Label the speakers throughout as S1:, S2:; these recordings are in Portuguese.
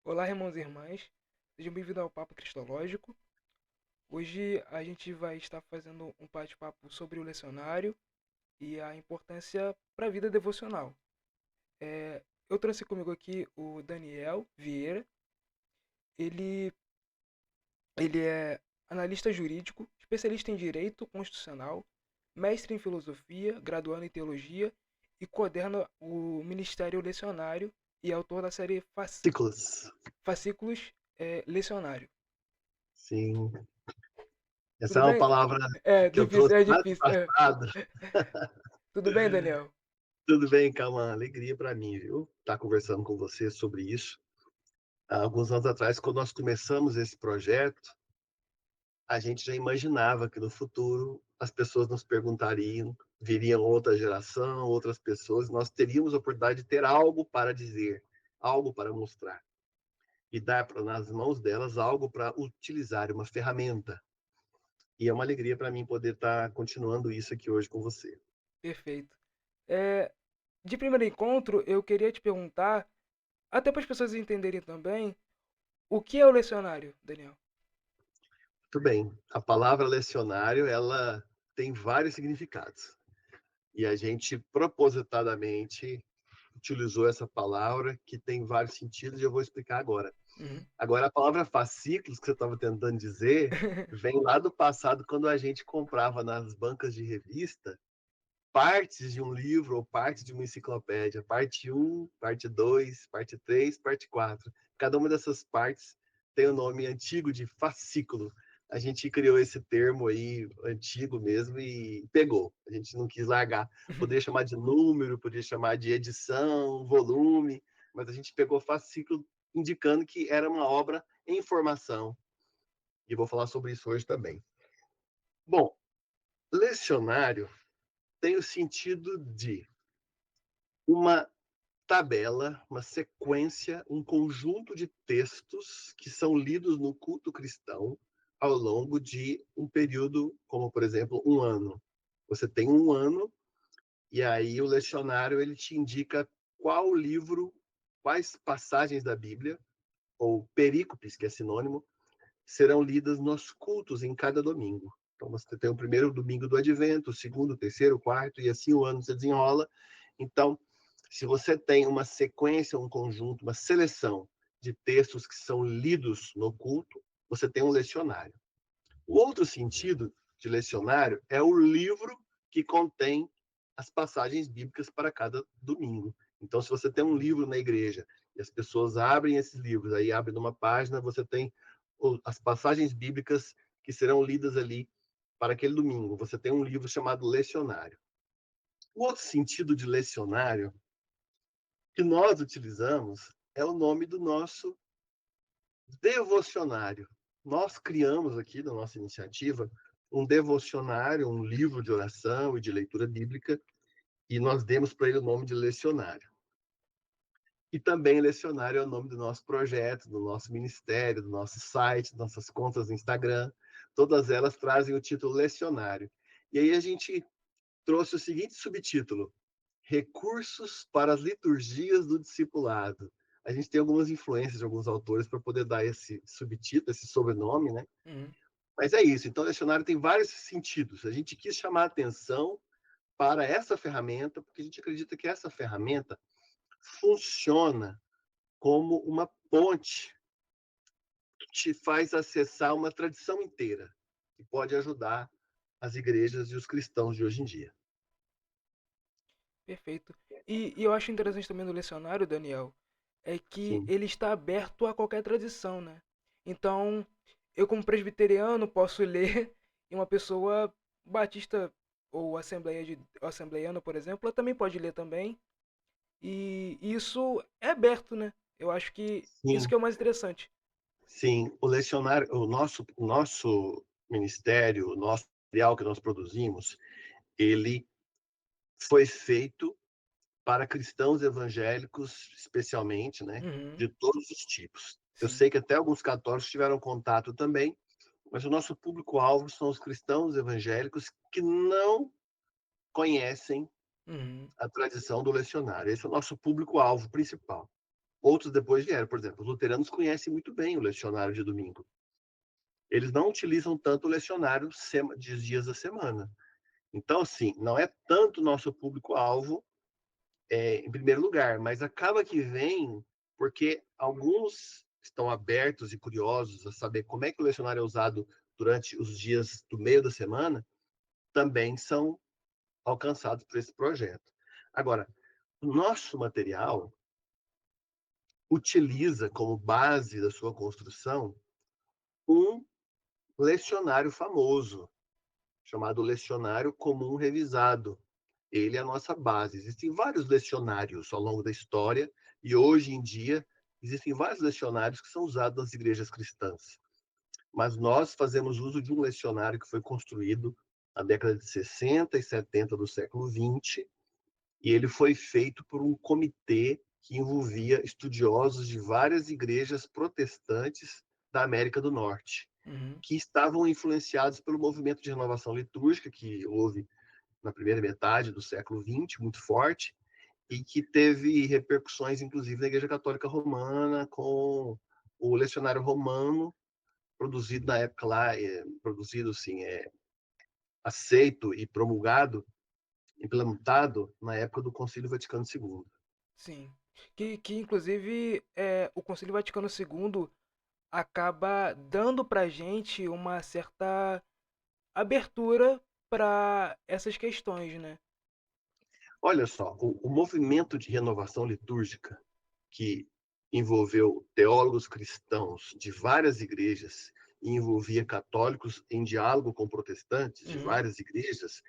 S1: Olá, irmãos e irmãs, sejam bem-vindos ao Papo Cristológico. Hoje a gente vai estar fazendo um bate-papo sobre o lecionário e a importância para a vida devocional. Eu trouxe comigo aqui o Daniel Vieira. Ele, ele é analista jurídico, especialista em direito constitucional, mestre em filosofia, graduando em teologia e coordena o Ministério Lecionário e é autor da série
S2: Ciclos.
S1: Fascículos Lecionário.
S2: Sim. Essa
S1: Tudo
S2: é uma
S1: bem?
S2: palavra
S1: É
S2: que eu
S1: difícil,
S2: trouxe
S1: é
S2: lá do
S1: difícil.
S2: passado.
S1: Tudo bem, Daniel?
S2: Tudo bem, calma, alegria para mim, viu? Estar conversando com você sobre isso. Há alguns anos atrás, quando nós começamos esse projeto, a gente já imaginava que no futuro as pessoas nos perguntariam, viriam outra geração, outras pessoas, nós teríamos a oportunidade de ter algo para dizer, algo para mostrar e dar nas mãos delas algo para utilizar, uma ferramenta. E é uma alegria para mim poder estar continuando isso aqui hoje com você.
S1: Perfeito. É, de primeiro encontro, eu queria te perguntar, até para as pessoas entenderem também, o que é o lecionário, Daniel?
S2: Muito bem. A palavra lecionário, ela tem vários significados. E a gente propositadamente utilizou essa palavra que tem vários sentidos e eu vou explicar agora.
S1: Uhum.
S2: Agora, a palavra fascículos que você estava tentando dizer vem lá do passado, quando a gente comprava nas bancas de revista partes de um livro ou parte de uma enciclopédia, parte um, parte 2, parte 3, parte 4. Cada uma dessas partes tem o nome antigo de fascículo. A gente criou esse termo aí, antigo mesmo, e pegou. A gente não quis largar. Poderia chamar de número, poderia chamar de edição, volume, mas a gente pegou fascículo, indicando que era uma obra em formação. E vou falar sobre isso hoje também. Bom, lecionário tem o sentido de uma tabela, uma sequência, um conjunto de textos que são lidos no culto cristão ao longo de um período, como por exemplo, um ano. Você tem um ano e aí o lecionário ele te indica qual livro, quais passagens da Bíblia ou perícopes, que é sinônimo, serão lidas nos cultos em cada domingo. Então você tem o primeiro domingo do Advento, o segundo, o terceiro, o quarto e assim o ano se desenrola. Então, se você tem uma sequência, um conjunto, uma seleção de textos que são lidos no culto, você tem um lecionário. O outro sentido de lecionário é o livro que contém as passagens bíblicas para cada domingo. Então, se você tem um livro na igreja e as pessoas abrem esses livros, aí abre numa página, você tem as passagens bíblicas que serão lidas ali para aquele domingo. Você tem um livro chamado lecionário. O outro sentido de lecionário que nós utilizamos é o nome do nosso devocionário. Nós criamos aqui, na nossa iniciativa, um devocionário, um livro de oração e de leitura bíblica, e nós demos para ele o nome de lecionário. E também lecionário é o nome do nosso projeto, do nosso ministério, do nosso site, nossas contas no Instagram. Todas elas trazem o título lecionário. E aí a gente trouxe o seguinte subtítulo: Recursos para as liturgias do discipulado. A gente tem algumas influências de alguns autores para poder dar esse subtítulo, esse sobrenome, né?
S1: Uhum.
S2: Mas é isso. Então, o lecionário tem vários sentidos. A gente quis chamar a atenção para essa ferramenta, porque a gente acredita que essa ferramenta funciona como uma ponte que te faz acessar uma tradição inteira, que pode ajudar as igrejas e os cristãos de hoje em dia.
S1: Perfeito. E eu acho interessante também do lecionário, Daniel, é que
S2: Sim,
S1: ele está aberto a qualquer tradição, né? Então, eu como presbiteriano posso ler e uma pessoa batista ou assembleiana, por exemplo, ela também pode ler também. E isso é aberto, né? Eu acho que isso
S2: sim,
S1: que é o mais interessante.
S2: sim. O lecionário, o nosso ministério, o nosso material que nós produzimos, ele foi feito para cristãos evangélicos, especialmente, né,
S1: Uhum,
S2: de todos os tipos. Eu
S1: sim.
S2: sei que até alguns católicos tiveram contato também, mas o nosso público-alvo são os cristãos evangélicos que não conhecem
S1: Uhum.
S2: a tradição do lecionário. Esse é o nosso público-alvo principal. outros depois vieram. Por exemplo, os luteranos conhecem muito bem o lecionário de domingo. Eles não utilizam tanto o lecionário de dias da semana. Então, assim, não é tanto nosso público-alvo, em primeiro lugar, mas acaba que vem porque alguns estão abertos e curiosos a saber como é que o lecionário é usado durante os dias do meio da semana, também são alcançados por esse projeto. Agora, o nosso material utiliza como base da sua construção um lecionário famoso, chamado Lecionário Comum Revisado. Ele é a nossa base. Existem vários lecionários ao longo da história e hoje em dia existem vários lecionários que são usados nas igrejas cristãs. Mas nós fazemos uso de um lecionário que foi construído na década de 60 e 70 do século XX, e ele foi feito por um comitê que envolvia estudiosos de várias igrejas protestantes da América do Norte,
S1: Uhum.
S2: que estavam influenciados pelo movimento de renovação litúrgica que houve na primeira metade do século XX, muito forte, e que teve repercussões, inclusive, na Igreja Católica Romana, com o lecionário romano, produzido na época lá, produzido, assim, aceito e promulgado, implementado na época do Concílio Vaticano II.
S1: Sim. Que inclusive o Concílio Vaticano II acaba dando pra gente uma certa abertura para essas questões, né?
S2: Olha só, o movimento de renovação litúrgica, que envolveu teólogos cristãos de várias igrejas e envolvia católicos em diálogo com protestantes de
S1: Uhum.
S2: várias igrejas,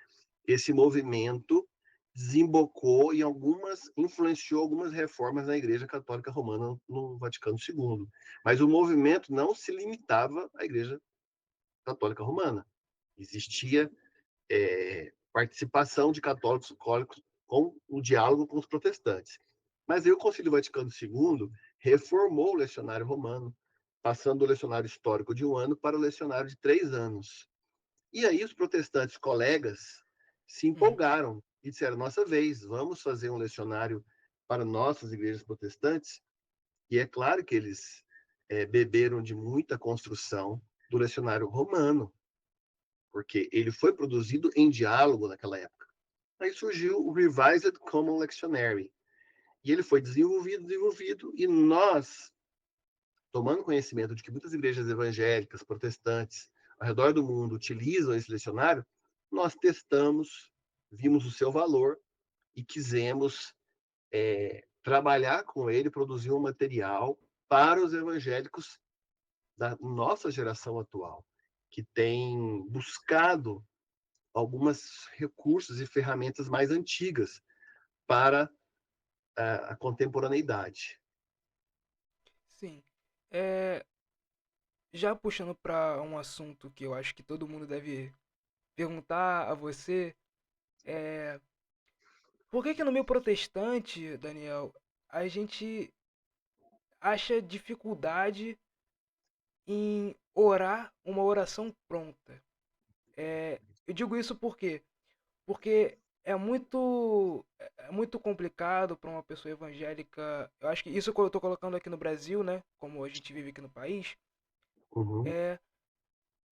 S2: esse movimento desembocou em influenciou algumas reformas na Igreja Católica Romana no Vaticano II. Mas o movimento não se limitava à Igreja Católica Romana. Existia participação de católicos com o diálogo com os protestantes. Mas aí o Concílio Vaticano II reformou o lecionário romano, passando do lecionário histórico de 1 ano para o lecionário de 3 anos. E aí os protestantes colegas se
S1: Uhum.
S2: empolgaram e disseram: nossa vez, vamos fazer um lecionário para nossas igrejas protestantes. E é claro que eles beberam de muita construção do lecionário romano, porque ele foi produzido em diálogo naquela época. Aí surgiu o Revised Common Lectionary. E ele foi desenvolvido, e nós, tomando conhecimento de que muitas igrejas evangélicas, protestantes, ao redor do mundo utilizam esse lecionário, nós testamos, vimos o seu valor e quisemos trabalhar com ele, produzir um material para os evangélicos da nossa geração atual, que tem buscado alguns recursos e ferramentas mais antigas para a contemporaneidade.
S1: Sim. É, já puxando para um assunto que eu acho que todo mundo deve perguntar a você, é, por que que no meio protestante, Daniel, a gente acha dificuldade em orar uma oração pronta? Eu digo isso por quê? Porque é muito complicado para uma pessoa evangélica. Eu acho que isso que eu estou colocando aqui no Brasil, né? Como a gente vive aqui no país,
S2: Uhum.
S1: é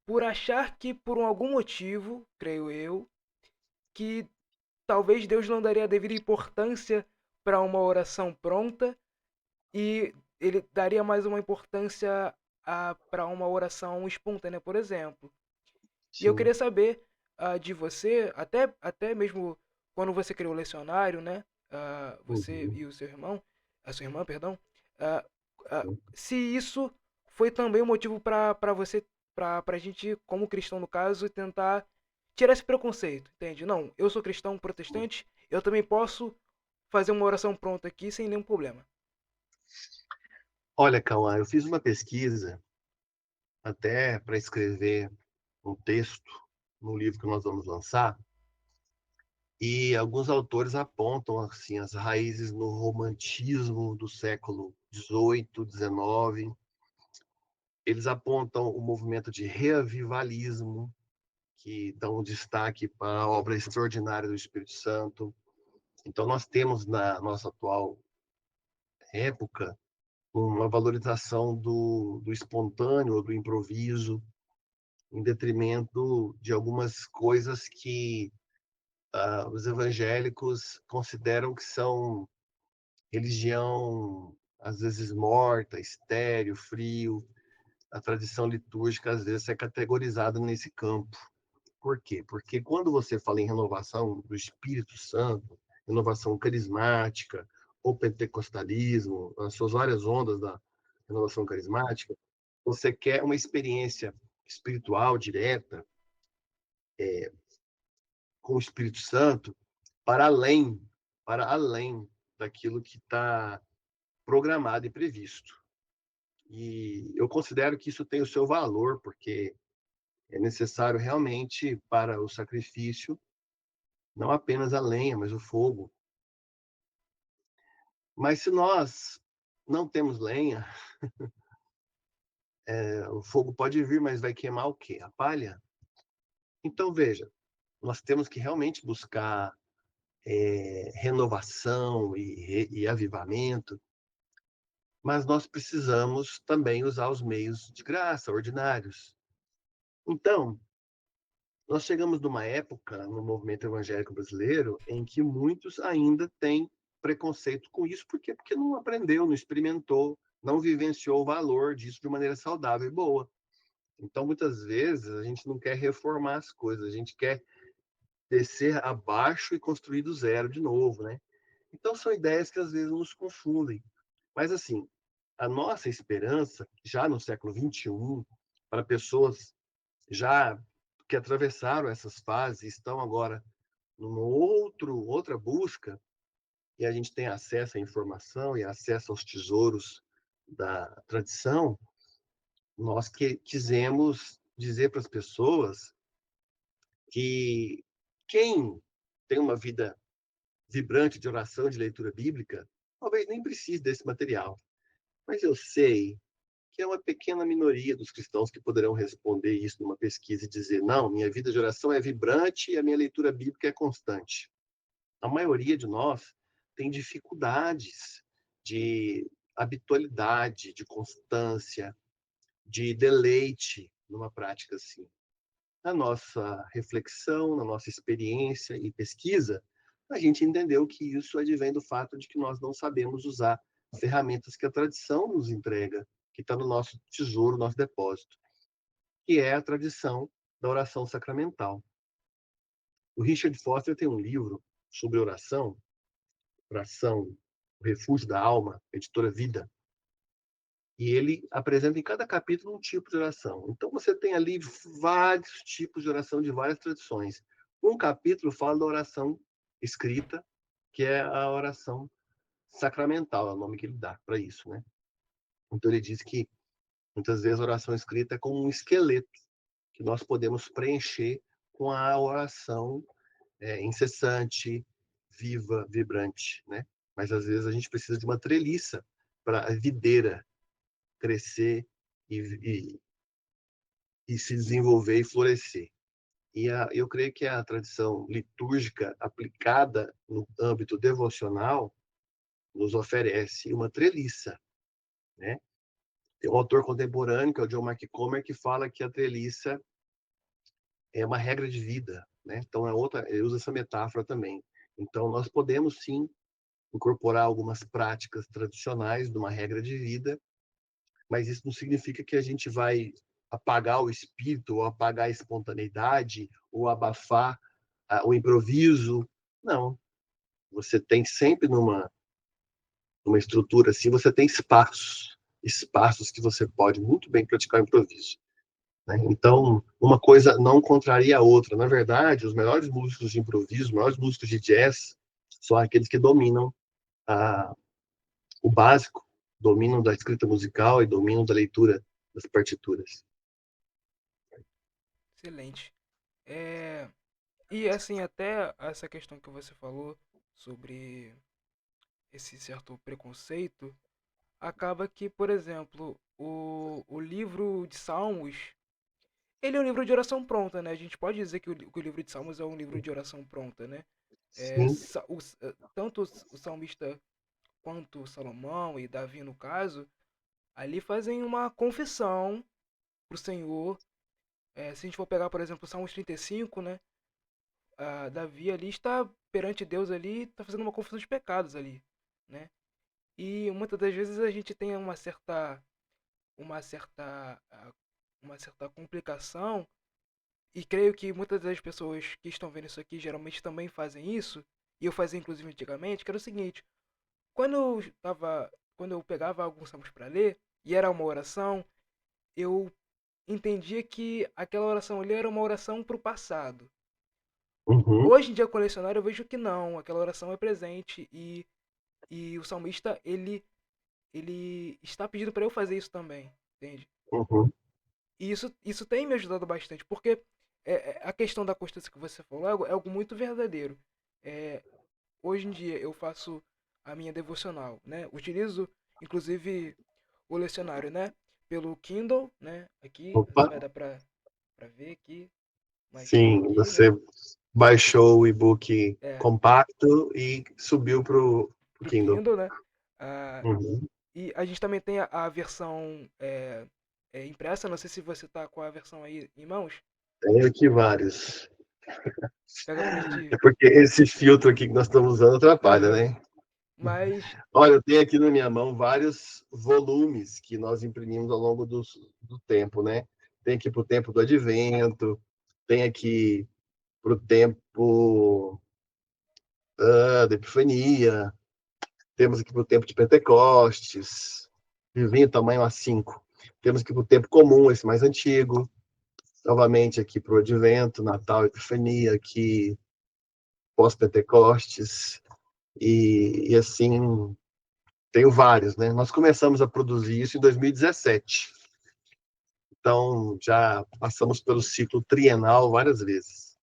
S1: por achar que por algum motivo, creio eu, que talvez Deus não daria a devida importância para uma oração pronta e ele daria mais uma importância para uma oração espontânea, por exemplo. E eu
S2: Sim.
S1: queria saber de você, até mesmo quando você criou o lecionário, né? Você
S2: Uhum.
S1: e o seu irmão, a sua irmã, perdão, ah, se isso foi também um motivo para você, para a gente, como cristão no caso, tentar tirar esse preconceito, entende? Não, eu sou cristão protestante, eu também posso fazer uma oração pronta aqui sem nenhum problema.
S2: Olha, Cauã, eu fiz uma pesquisa até para escrever um texto no livro que nós vamos lançar, e alguns autores apontam assim as raízes no romantismo do século XVIII, XIX. Eles apontam o movimento de reavivalismo, que dão um destaque para a obra extraordinária do Espírito Santo. Então, nós temos na nossa atual época uma valorização do espontâneo ou do improviso, em detrimento de algumas coisas que os evangélicos consideram que são religião, às vezes morta, estéril, frio. A tradição litúrgica, às vezes, é categorizada nesse campo. Por quê? Porque quando você fala em renovação do Espírito Santo, renovação carismática, ou pentecostalismo, as suas várias ondas da renovação carismática, você quer uma experiência espiritual direta com o Espírito Santo para além, para além daquilo que está programado e previsto. E eu considero que isso tem o seu valor, porque é necessário realmente para o sacrifício não apenas a lenha, mas o fogo. Mas se nós não temos lenha, o fogo pode vir, mas vai queimar o quê? A palha? Então, veja, nós temos que realmente buscar renovação e avivamento, mas nós precisamos também usar os meios de graça, ordinários. Então, nós chegamos numa época no movimento evangélico brasileiro em que muitos ainda têm preconceito com isso, por quê? Porque não aprendeu, não experimentou, não vivenciou o valor disso de maneira saudável e boa. Então, muitas vezes, a gente não quer reformar as coisas, a gente quer descer abaixo e construir do zero de novo, né? Então, são ideias que às vezes nos confundem. Mas, assim, a nossa esperança, já no século XXI, para pessoas já que atravessaram essas fases e estão agora numa outra busca, e a gente tem acesso à informação e acesso aos tesouros da tradição, nós que quisemos dizer para as pessoas que quem tem uma vida vibrante de oração, de leitura bíblica, talvez nem precise desse material. Mas eu sei que é uma pequena minoria dos cristãos que poderão responder isso numa pesquisa e dizer: não, minha vida de oração é vibrante e a minha leitura bíblica é constante. A maioria de nós tem dificuldades de habitualidade, de constância, de deleite numa prática assim. Na nossa reflexão, na nossa experiência e pesquisa, a gente entendeu que isso advém do fato de que nós não sabemos usar ferramentas que a tradição nos entrega, que está no nosso tesouro, nosso depósito, que é a tradição da oração sacramental. O Richard Foster tem um livro sobre oração, Oração, o Refúgio da Alma, editora Vida, e ele apresenta em cada capítulo um tipo de oração. Então você tem ali vários tipos de oração de várias tradições. Um capítulo fala da oração escrita, que é a oração sacramental, é o nome que ele dá para isso, né? Então ele diz que muitas vezes a oração escrita é como um esqueleto que nós podemos preencher com a oração incessante, viva, vibrante, né? Mas às vezes a gente precisa de uma treliça para a videira crescer e, e se desenvolver e florescer. Eu creio que a tradição litúrgica aplicada no âmbito devocional nos oferece uma treliça, né? Tem um autor contemporâneo, que é o John Mark Comer, que fala que a treliça é uma regra de vida, né? Então, ele usa essa metáfora também. Então, nós podemos, sim, incorporar algumas práticas tradicionais de uma regra de vida, mas isso não significa que a gente vai apagar o espírito, ou apagar a espontaneidade, ou abafar o improviso. Não. Você tem sempre numa estrutura assim, você tem espaços que você pode muito bem praticar o improviso. Né? Então, uma coisa não contraria a outra. Na verdade, os melhores músicos de improviso, os melhores músicos de jazz, são aqueles que dominam a, o básico, dominam da escrita musical e dominam da leitura das partituras.
S1: Excelente. É, e assim, até essa questão que você falou sobre esse certo preconceito, acaba que, por exemplo, o livro de Salmos, ele é um livro de oração pronta, né? A gente pode dizer que o livro de Salmos é um livro de oração pronta, né?
S2: Sim,
S1: Tanto o salmista quanto Salomão e Davi, no caso, ali fazem uma confissão pro Senhor. Se a gente for pegar, por exemplo, o Salmos 35, né? Davi ali está perante Deus ali, está fazendo uma confissão de pecados ali, né? E muitas das vezes a gente tem uma certa, uma certa complicação, e creio que muitas das pessoas que estão vendo isso aqui geralmente também fazem isso, e eu fazia inclusive antigamente, que era o seguinte: quando quando eu pegava alguns salmos para ler e era uma oração, eu entendia que aquela oração ali era uma oração para o passado.
S2: Uhum,
S1: Hoje em dia, com o lecionário, eu vejo que não, aquela oração é presente e o salmista ele está pedindo para eu fazer isso também, entende?
S2: uhum.
S1: E isso tem me ajudado bastante, porque a questão da constância que você falou é algo muito verdadeiro. É, hoje em dia eu faço a minha devocional, né? Utilizo, inclusive, o lecionário, né? Pelo Kindle, né? Aqui,
S2: Opa,
S1: vai dar pra ver aqui, mas estou
S2: sim,
S1: aqui, né?
S2: você baixou o e-book
S1: É,
S2: compacto e subiu para o
S1: pro
S2: Kindle.
S1: Kindle, né? Ah,
S2: Uhum.
S1: e a gente também tem a versão impressa, não sei se você tá com a versão aí em mãos.
S2: Tenho aqui vários.
S1: Pega pra
S2: É
S1: gente.
S2: porque esse filtro aqui que nós estamos usando atrapalha,
S1: Aham.
S2: né?
S1: Mas,
S2: Olha, eu tenho aqui na minha mão vários volumes que nós imprimimos ao longo do tempo, né? Tem aqui para o tempo do Advento, tem aqui para o tempo da Epifania, temos aqui para o tempo de Pentecostes, livrinho tamanho A5. Temos aqui para o tempo comum, esse mais antigo. Novamente aqui para o Advento, Natal, Epifania, aqui pós-Pentecostes. E assim, tenho vários, né? Nós começamos a produzir isso em 2017. Então, já passamos pelo ciclo trienal várias vezes.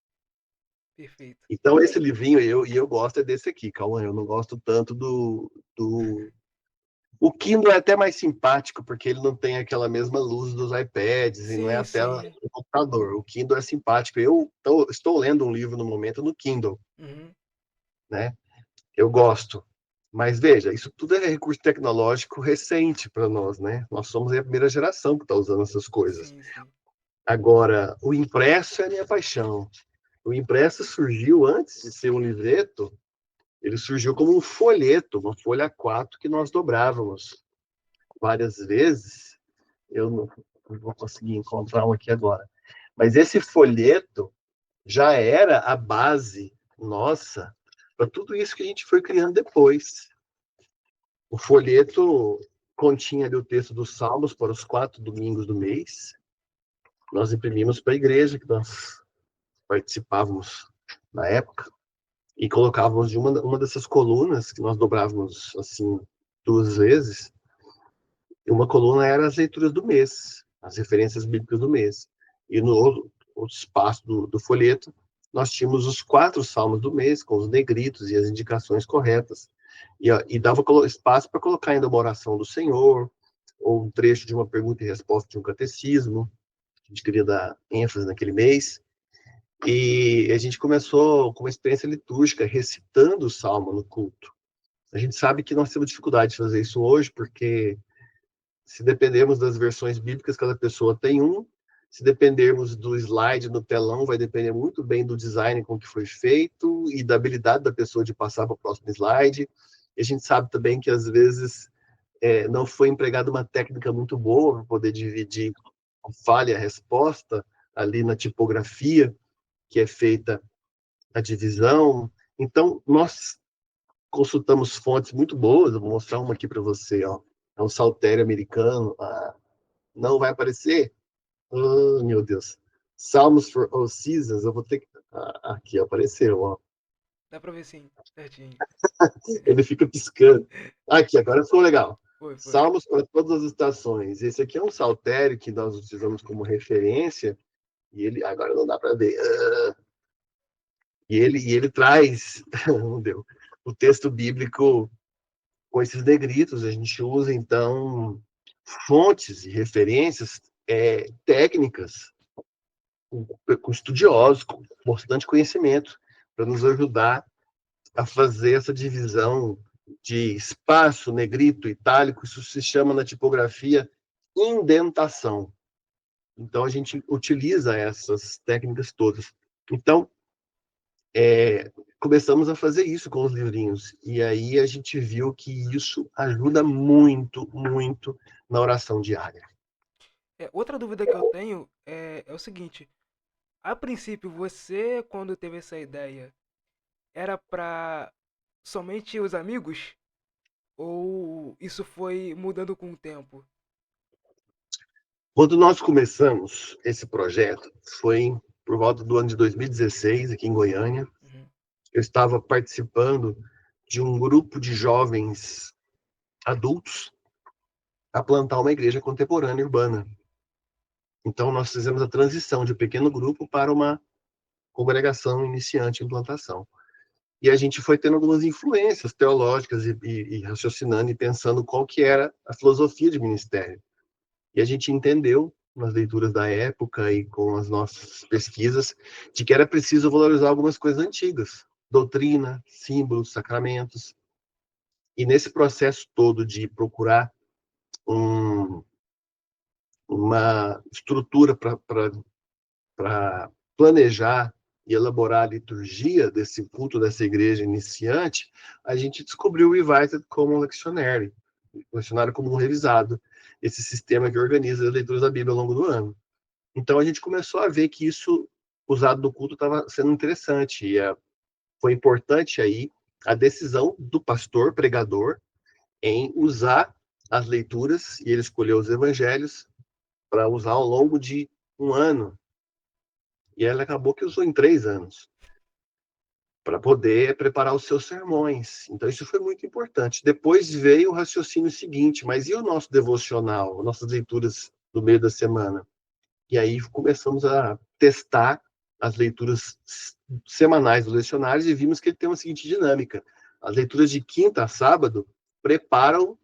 S1: perfeito.
S2: Então, esse livrinho, eu gosto é desse aqui, Cauã. Eu não gosto tanto do... O Kindle é até mais simpático, porque ele não tem aquela mesma luz dos iPads e não é
S1: Sim,
S2: a tela
S1: sim.
S2: do computador. O Kindle é simpático. Estou lendo um livro no momento no Kindle,
S1: Uhum.
S2: né? Eu gosto. Mas veja, isso tudo é recurso tecnológico recente para nós, né? Nós somos a primeira geração que está usando essas coisas.
S1: Sim, sim.
S2: Agora, o impresso é a minha paixão. O impresso surgiu antes de ser um livreto, ele surgiu como um folheto, uma folha A4 que nós dobrávamos várias vezes. Eu não vou conseguir encontrar um aqui agora. Mas esse folheto já era a base nossa para tudo isso que a gente foi criando depois. O folheto continha ali o texto dos Salmos para os 4 domingos do mês. Nós imprimimos para a igreja que nós participávamos na época e colocávamos de uma dessas colunas que nós dobrávamos assim 2 vezes. E uma coluna era as leituras do mês, as referências bíblicas do mês. E no outro espaço do folheto nós tínhamos os 4 salmos do mês com os negritos e as indicações corretas. E dava espaço para colocar ainda uma oração do Senhor ou um trecho de uma pergunta e resposta de um catecismo. A gente queria dar ênfase naquele mês. E a gente começou com uma experiência litúrgica, recitando o salmo no culto. A gente sabe que nós temos dificuldade de fazer isso hoje, porque se dependermos das versões bíblicas, cada pessoa tem um. Se dependermos do slide no telão, vai depender muito bem do design com que foi feito e da habilidade da pessoa de passar para o próximo slide. E a gente sabe também que, às vezes, não foi empregada uma técnica muito boa para poder dividir a falha e a resposta ali na tipografia, que é feita a divisão. Então, nós consultamos fontes muito boas. Eu vou mostrar uma aqui para você. Ó. É um saltério americano. Não vai aparecer? Oh, meu Deus. Psalms for All Seasons. Eu vou ter que. Aqui apareceu. Ó.
S1: Dá pra ver sim, certinho.
S2: Ele fica piscando. Aqui, agora ficou legal.
S1: Foi, foi.
S2: Salmos para todas as estações. Esse aqui é um saltério que nós utilizamos como referência. E ele, agora não dá para ver. E ele traz, não deu, o texto bíblico com esses negritos. A gente usa, então, fontes e referências técnicas, com estudiosos, com bastante conhecimento, para nos ajudar a fazer essa divisão de espaço, negrito, itálico, isso se chama na tipografia indentação. Então, a gente utiliza essas técnicas todas. Então, começamos a fazer isso com os livrinhos. E aí a gente viu que isso ajuda muito, muito na oração diária.
S1: Outra dúvida que eu tenho é o seguinte: a princípio, você, quando teve essa ideia, era para somente os amigos? Ou isso foi mudando com o tempo?
S2: Quando nós começamos esse projeto, foi por volta do ano de 2016, aqui em Goiânia.
S1: Uhum.
S2: Eu estava participando de um grupo de jovens adultos a plantar uma igreja contemporânea urbana. Então, nós fizemos a transição de um pequeno grupo para uma congregação iniciante em plantação. E a gente foi tendo algumas influências teológicas e raciocinando e pensando qual que era a filosofia de ministério. E a gente entendeu, nas leituras da época e com as nossas pesquisas, de que era preciso valorizar algumas coisas antigas, doutrina, símbolos, sacramentos. E nesse processo todo de procurar um, uma estrutura para planejar e elaborar a liturgia desse culto dessa igreja iniciante, a gente descobriu o Revised Common Lectionary, o lecionário comum revisado, esse sistema que organiza as leituras da Bíblia ao longo do ano. Então a gente começou a ver que isso, usado no culto, estava sendo interessante, e foi importante aí a decisão do pastor, pregador, em usar as leituras, e ele escolheu os evangelhos para usar ao longo de um ano. E ele acabou que usou em 3 anos para poder preparar os seus sermões. Então, isso foi muito importante. Depois veio o raciocínio seguinte: mas e o nosso devocional, nossas leituras do meio da semana? E aí começamos a testar as leituras semanais dos lecionários e vimos que ele tem uma seguinte dinâmica: as leituras de quinta a sábado preparam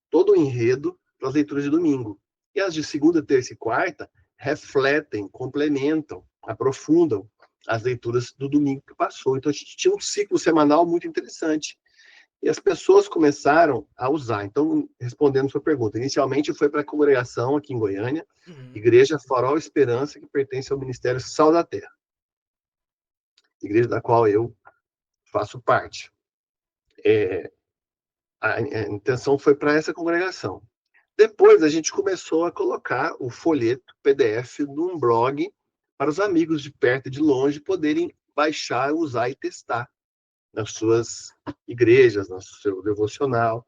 S2: todo o enredo para as leituras de domingo. E as de segunda, terça e quarta refletem, complementam, aprofundam as leituras do domingo que passou. Então a gente tinha um ciclo semanal muito interessante. E as pessoas começaram a usar. Então, respondendo a sua pergunta, inicialmente foi para a congregação aqui em Goiânia,
S1: Uhum.
S2: Igreja Farol Esperança, que pertence ao Ministério Sal da Terra, igreja da qual eu faço parte. A intenção foi para essa congregação. Depois a gente começou a colocar o folheto PDF num blog para os amigos de perto e de longe poderem baixar, usar e testar nas suas igrejas, no seu devocional.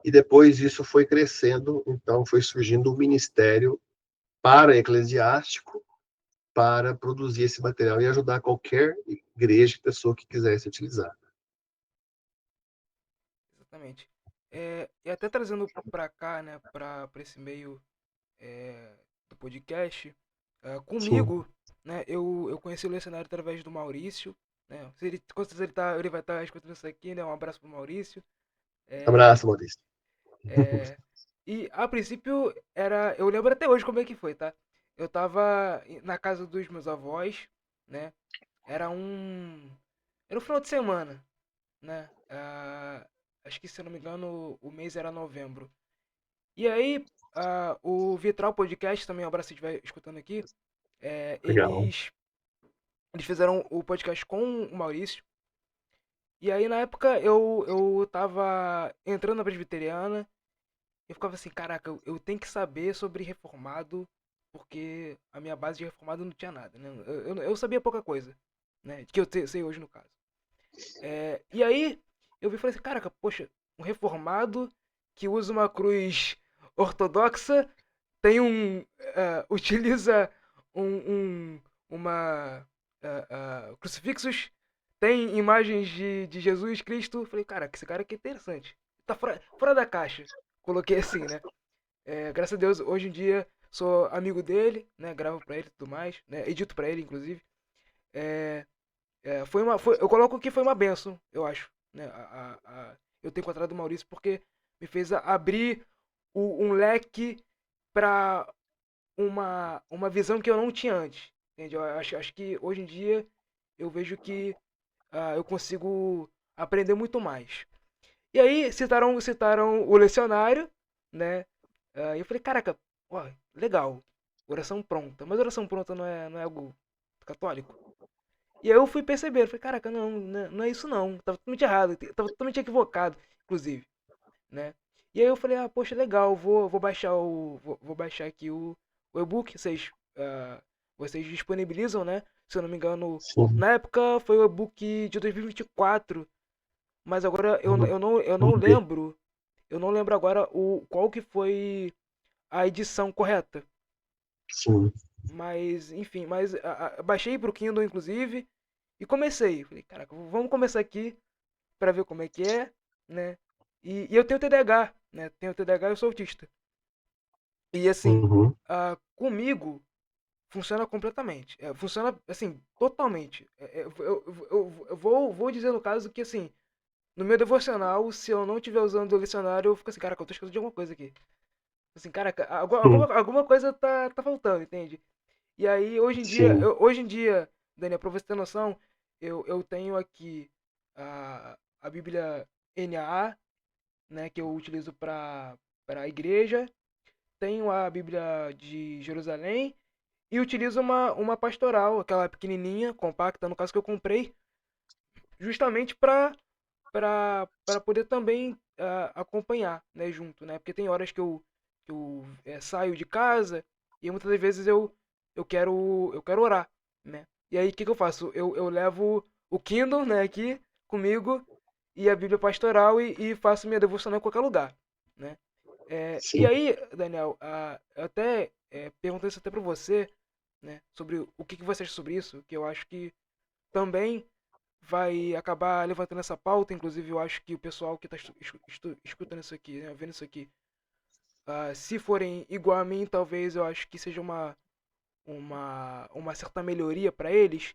S2: E depois isso foi crescendo, então foi surgindo um ministério para eclesiástico para produzir esse material e ajudar qualquer igreja, pessoa que quisesse utilizar.
S1: Exatamente. E até trazendo para cá, né, para esse meio do podcast,
S2: Sim.
S1: comigo, né, eu conheci o Lecionário através do Maurício, né, se ele, com certeza ele vai estar escutando isso aqui, né, um abraço pro Maurício. É,
S2: Abraço, Maurício.
S1: é, e a princípio eu lembro até hoje como é que foi, tá? Eu tava na casa dos meus avós, né, era um final de semana, né, acho que se eu não me engano o mês era novembro. E aí, o Vitral Podcast, também um abraço se estiver escutando aqui, é,
S2: Legal.
S1: eles, eles fizeram o podcast com o Maurício. E aí, na época, eu tava entrando na presbiteriana. Eu ficava assim, caraca, eu tenho que saber sobre reformado, porque a minha base de reformado não tinha nada, né? Eu sabia pouca coisa, né? Que eu sei hoje, no caso. E aí, eu vi e falei assim, caraca, poxa, um reformado que usa uma cruz ortodoxa tem utiliza uma crucifixos, tem imagens de Jesus Cristo. Falei, cara, esse cara aqui é interessante, tá fora da caixa. Coloquei assim, né? Graças a Deus, hoje em dia sou amigo dele, né? Gravo pra ele e tudo mais, né? Edito pra ele, inclusive. É, eu coloco que foi uma benção, eu acho, né? Eu ter encontrado o Maurício porque me fez abrir um leque para uma visão que eu não tinha antes. Entende? Eu acho que hoje em dia eu vejo que eu consigo aprender muito mais. E aí citaram o lecionário, né? E eu falei, caraca, ó, legal, oração pronta. Mas oração pronta não é algo católico? E aí eu fui perceber, falei, caraca, não é isso não. Tava totalmente errado, tava totalmente equivocado, inclusive, né? E aí eu falei, ah, poxa, legal, vou baixar vou baixar aqui o e-book, vocês disponibilizam, né? Se eu não me engano,
S2: Sim.
S1: na época foi o e-book de 2024, mas agora
S2: Uhum. Entendi.
S1: eu não lembro agora qual que foi a edição correta.
S2: Sim.
S1: Mas, enfim, baixei pro Kindle, inclusive, e comecei. Falei, caraca, vamos começar aqui pra ver como é que é, né? E eu tenho TDAH, né? Tenho TDAH, eu sou autista. E assim,
S2: Uhum.
S1: comigo funciona completamente. Funciona, assim, totalmente. Eu vou dizer no caso que, assim, no meu devocional, se eu não estiver usando o dicionário, eu fico assim, caraca, eu tô esquecendo de alguma coisa aqui. Assim, caraca,
S2: Hum.
S1: alguma coisa tá faltando, entende? E aí,
S2: Sim.
S1: hoje em dia, Daniel, pra você ter noção, eu tenho aqui a Bíblia NAA, né, que eu utilizo para a igreja, tenho a Bíblia de Jerusalém e utilizo uma pastoral, aquela pequenininha, compacta, no caso que eu comprei, justamente para poder também acompanhar, né, junto, né? Porque tem horas que eu saio de casa e muitas das vezes eu quero orar, né? E aí o que, que eu faço? Eu levo o Kindle, né, aqui comigo e a Bíblia Pastoral e faço minha devocional em qualquer lugar, né? E
S2: Sim.
S1: aí, Daniel, eu até perguntei isso até para você, né, sobre o que, que você acha sobre isso, que eu acho que também vai acabar levantando essa pauta. Inclusive, eu acho que o pessoal que está escutando isso aqui, né, vendo isso aqui, se forem igual a mim, talvez eu acho que seja uma certa melhoria para eles.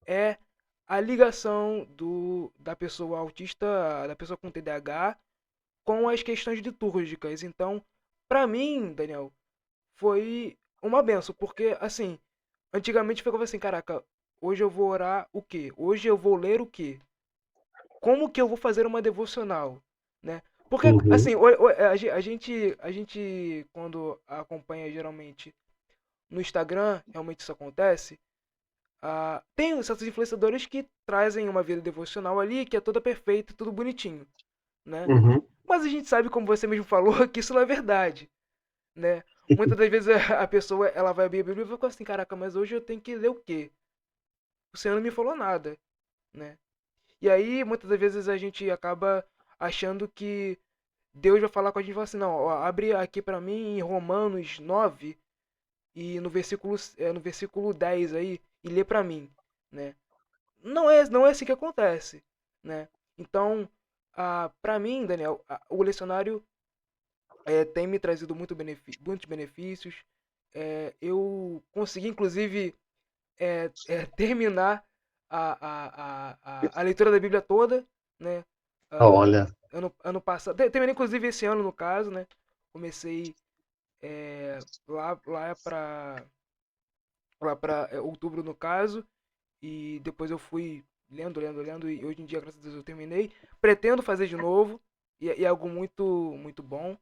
S1: É a ligação da pessoa autista, da pessoa com TDAH, com as questões litúrgicas. Então, para mim, Daniel, foi uma benção, porque assim, antigamente ficava assim, caraca, hoje eu vou orar o quê? Hoje eu vou ler o quê? Como que eu vou fazer uma devocional, né? Porque,
S2: Uhum.
S1: assim, a gente, quando acompanha geralmente no Instagram, realmente isso acontece, tem certos influenciadores que trazem uma vida devocional ali que é toda perfeita, tudo bonitinho, né?
S2: Uhum.
S1: Mas a gente sabe, como você mesmo falou, que isso não é verdade, né? Muitas das vezes a pessoa, ela vai abrir a Bíblia e fica assim, caraca, mas hoje eu tenho que ler o quê? O Senhor não me falou nada, né? E aí, muitas das vezes a gente acaba achando que Deus vai falar com a gente e falar assim, não, ó, abre aqui para mim em Romanos 9 e no versículo 10 aí e lê para mim, né? Não é assim que acontece, né? Então, para mim, Daniel, o lecionário tem me trazido muitos benefícios. Eu consegui, inclusive, terminar a leitura da Bíblia toda, né?
S2: Olha,
S1: Ano passado, terminei inclusive esse ano no caso, né? Comecei lá para outubro no caso e depois eu fui lendo e hoje em dia, graças a Deus, eu terminei. Pretendo fazer de novo e é algo muito muito bom,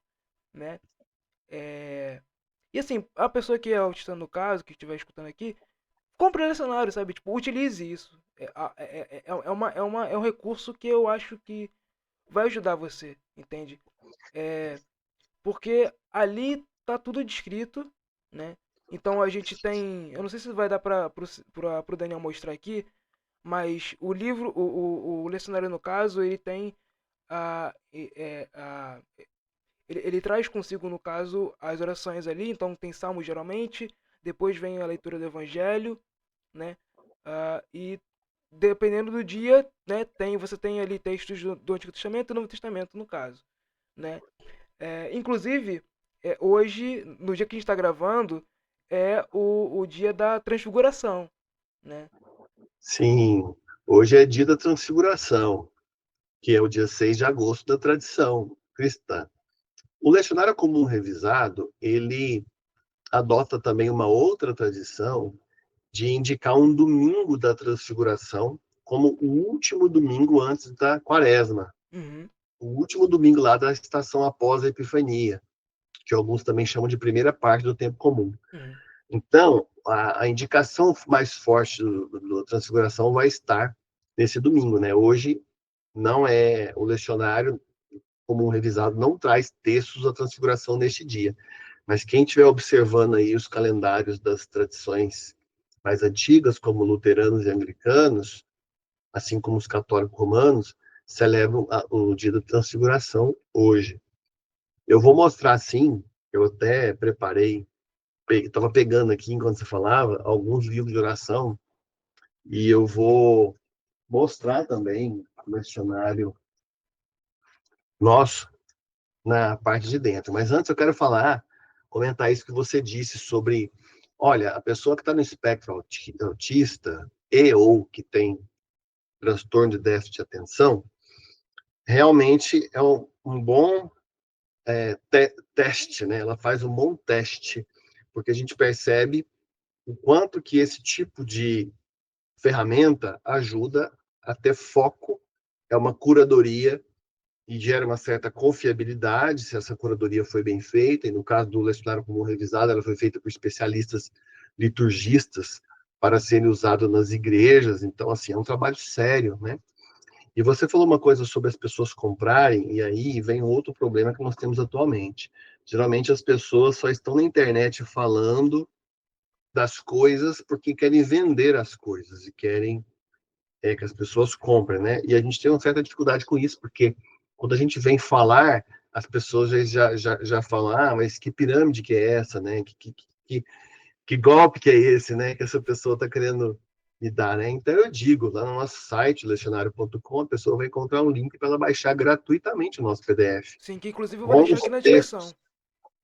S1: né? É, e assim, a pessoa que é autista no caso, que estiver escutando aqui, compre o dicionário, sabe? Tipo, utilize isso. É um recurso que eu acho que vai ajudar você, entende? É, porque ali tá tudo descrito, né? Então a gente tem. Eu não sei se vai dar pro Daniel mostrar aqui, mas o livro, o lecionário no caso, ele tem a, ele traz consigo, no caso, as orações ali, então tem salmos geralmente, depois vem a leitura do evangelho, né? E dependendo do dia, né, você tem ali textos do Antigo Testamento e do Novo Testamento, no caso, né? Inclusive, hoje, no dia que a gente está gravando, é o dia da transfiguração, né?
S2: sim. Hoje é dia da Transfiguração, que é o dia 6 de agosto da tradição cristã. O Lecionário Comum Revisado, ele adota também uma outra tradição de indicar um domingo da Transfiguração como o último domingo antes da Quaresma.
S1: Uhum.
S2: o último domingo lá da estação após a Epifania, que alguns também chamam de primeira parte do tempo comum.
S1: Uhum.
S2: Então, a indicação mais forte do Transfiguração vai estar nesse domingo, né? Hoje não é o lecionário como um revisado, não traz textos da Transfiguração neste dia. Mas quem estiver observando aí os calendários das tradições mais antigas, como luteranos e anglicanos, assim como os católicos romanos, celebram o dia da Transfiguração hoje. Eu vou mostrar, sim, eu até preparei, estava pegando aqui, enquanto você falava, alguns livros de oração, e eu vou mostrar também o lecionário nosso na parte de dentro. Mas antes eu quero comentar isso que você disse sobre, olha, a pessoa que está no espectro autista e ou que tem transtorno de déficit de atenção, realmente é um bom teste, né? Ela faz um bom teste, porque a gente percebe o quanto que esse tipo de ferramenta ajuda a ter foco, é uma curadoria e gera uma certa confiabilidade se essa curadoria foi bem feita, e no caso do lecionário comum revisado, ela foi feita por especialistas liturgistas para serem usados nas igrejas, então, assim, é um trabalho sério, né? E você falou uma coisa sobre as pessoas comprarem, e aí vem outro problema que nós temos atualmente. Geralmente as pessoas só estão na internet falando das coisas porque querem vender as coisas e querem que as pessoas comprem, né? E a gente tem uma certa dificuldade com isso, porque quando a gente vem falar, as pessoas já falam, ah, mas que pirâmide que é essa, né? Que golpe que é esse, né? Que essa pessoa está querendo me dar, né? Então eu digo, lá no nosso site, lecionário.com, a pessoa vai encontrar um link para ela baixar gratuitamente o nosso PDF,
S1: Sim, que inclusive eu vou
S2: com
S1: deixar
S2: os
S1: aqui na descrição.
S2: textos,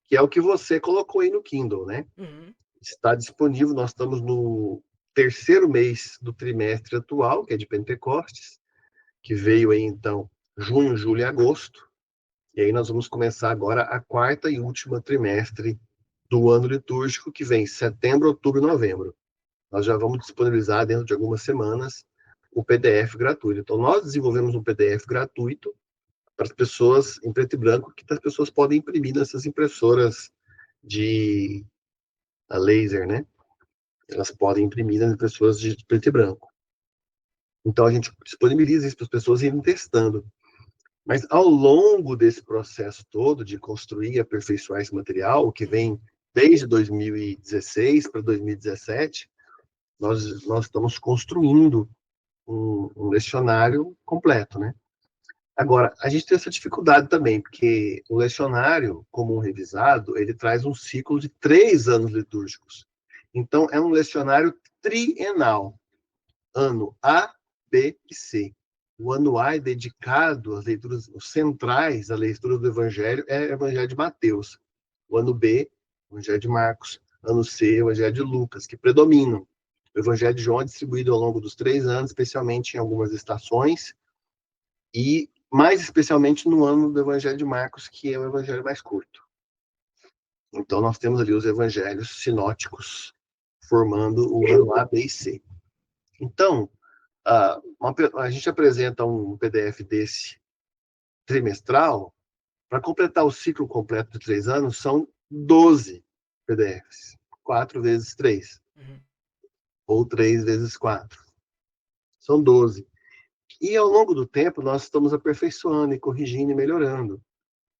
S2: que é o que você colocou aí no Kindle, né?
S1: Uhum.
S2: Está disponível, nós estamos no terceiro mês do trimestre atual, que é de Pentecostes, que veio aí, então, junho, julho e agosto. E aí nós vamos começar agora a quarta e última trimestre do ano litúrgico, que vem setembro, outubro e novembro. Nós já vamos disponibilizar dentro de algumas semanas o PDF gratuito. Então, nós desenvolvemos um PDF gratuito para as pessoas em preto e branco, que as pessoas podem imprimir nessas impressoras de a laser, né? Elas podem imprimir nas impressoras de preto e branco. Então, a gente disponibiliza isso para as pessoas irem testando. Mas ao longo desse processo todo de construir e aperfeiçoar esse material, que
S1: Uhum.
S2: vem desde 2016 para 2017, nós estamos construindo um lecionário completo, né? Agora, a gente tem essa dificuldade também, porque o lecionário, como um revisado, ele traz um ciclo de 3 anos litúrgicos. Então, é um lecionário trienal, ano A, B e C. O ano A é dedicado às leituras centrais, à leitura do Evangelho, é o Evangelho de Mateus. O ano B, o Evangelho de Marcos. Ano C, o Evangelho de Lucas, que predominam. O Evangelho de João é distribuído ao longo dos 3 anos, especialmente em algumas estações, e mais especialmente no ano do Evangelho de Marcos, que é o Evangelho mais curto. Então, nós temos ali os evangelhos sinóticos formando o ano A, B e C. Então, a gente apresenta um PDF desse trimestral. Para completar o ciclo completo de 3 anos, são 12 PDFs. 4 vezes 3,
S1: Uhum.
S2: ou 3 vezes 4. São 12. E ao longo do tempo, nós estamos aperfeiçoando e corrigindo e melhorando.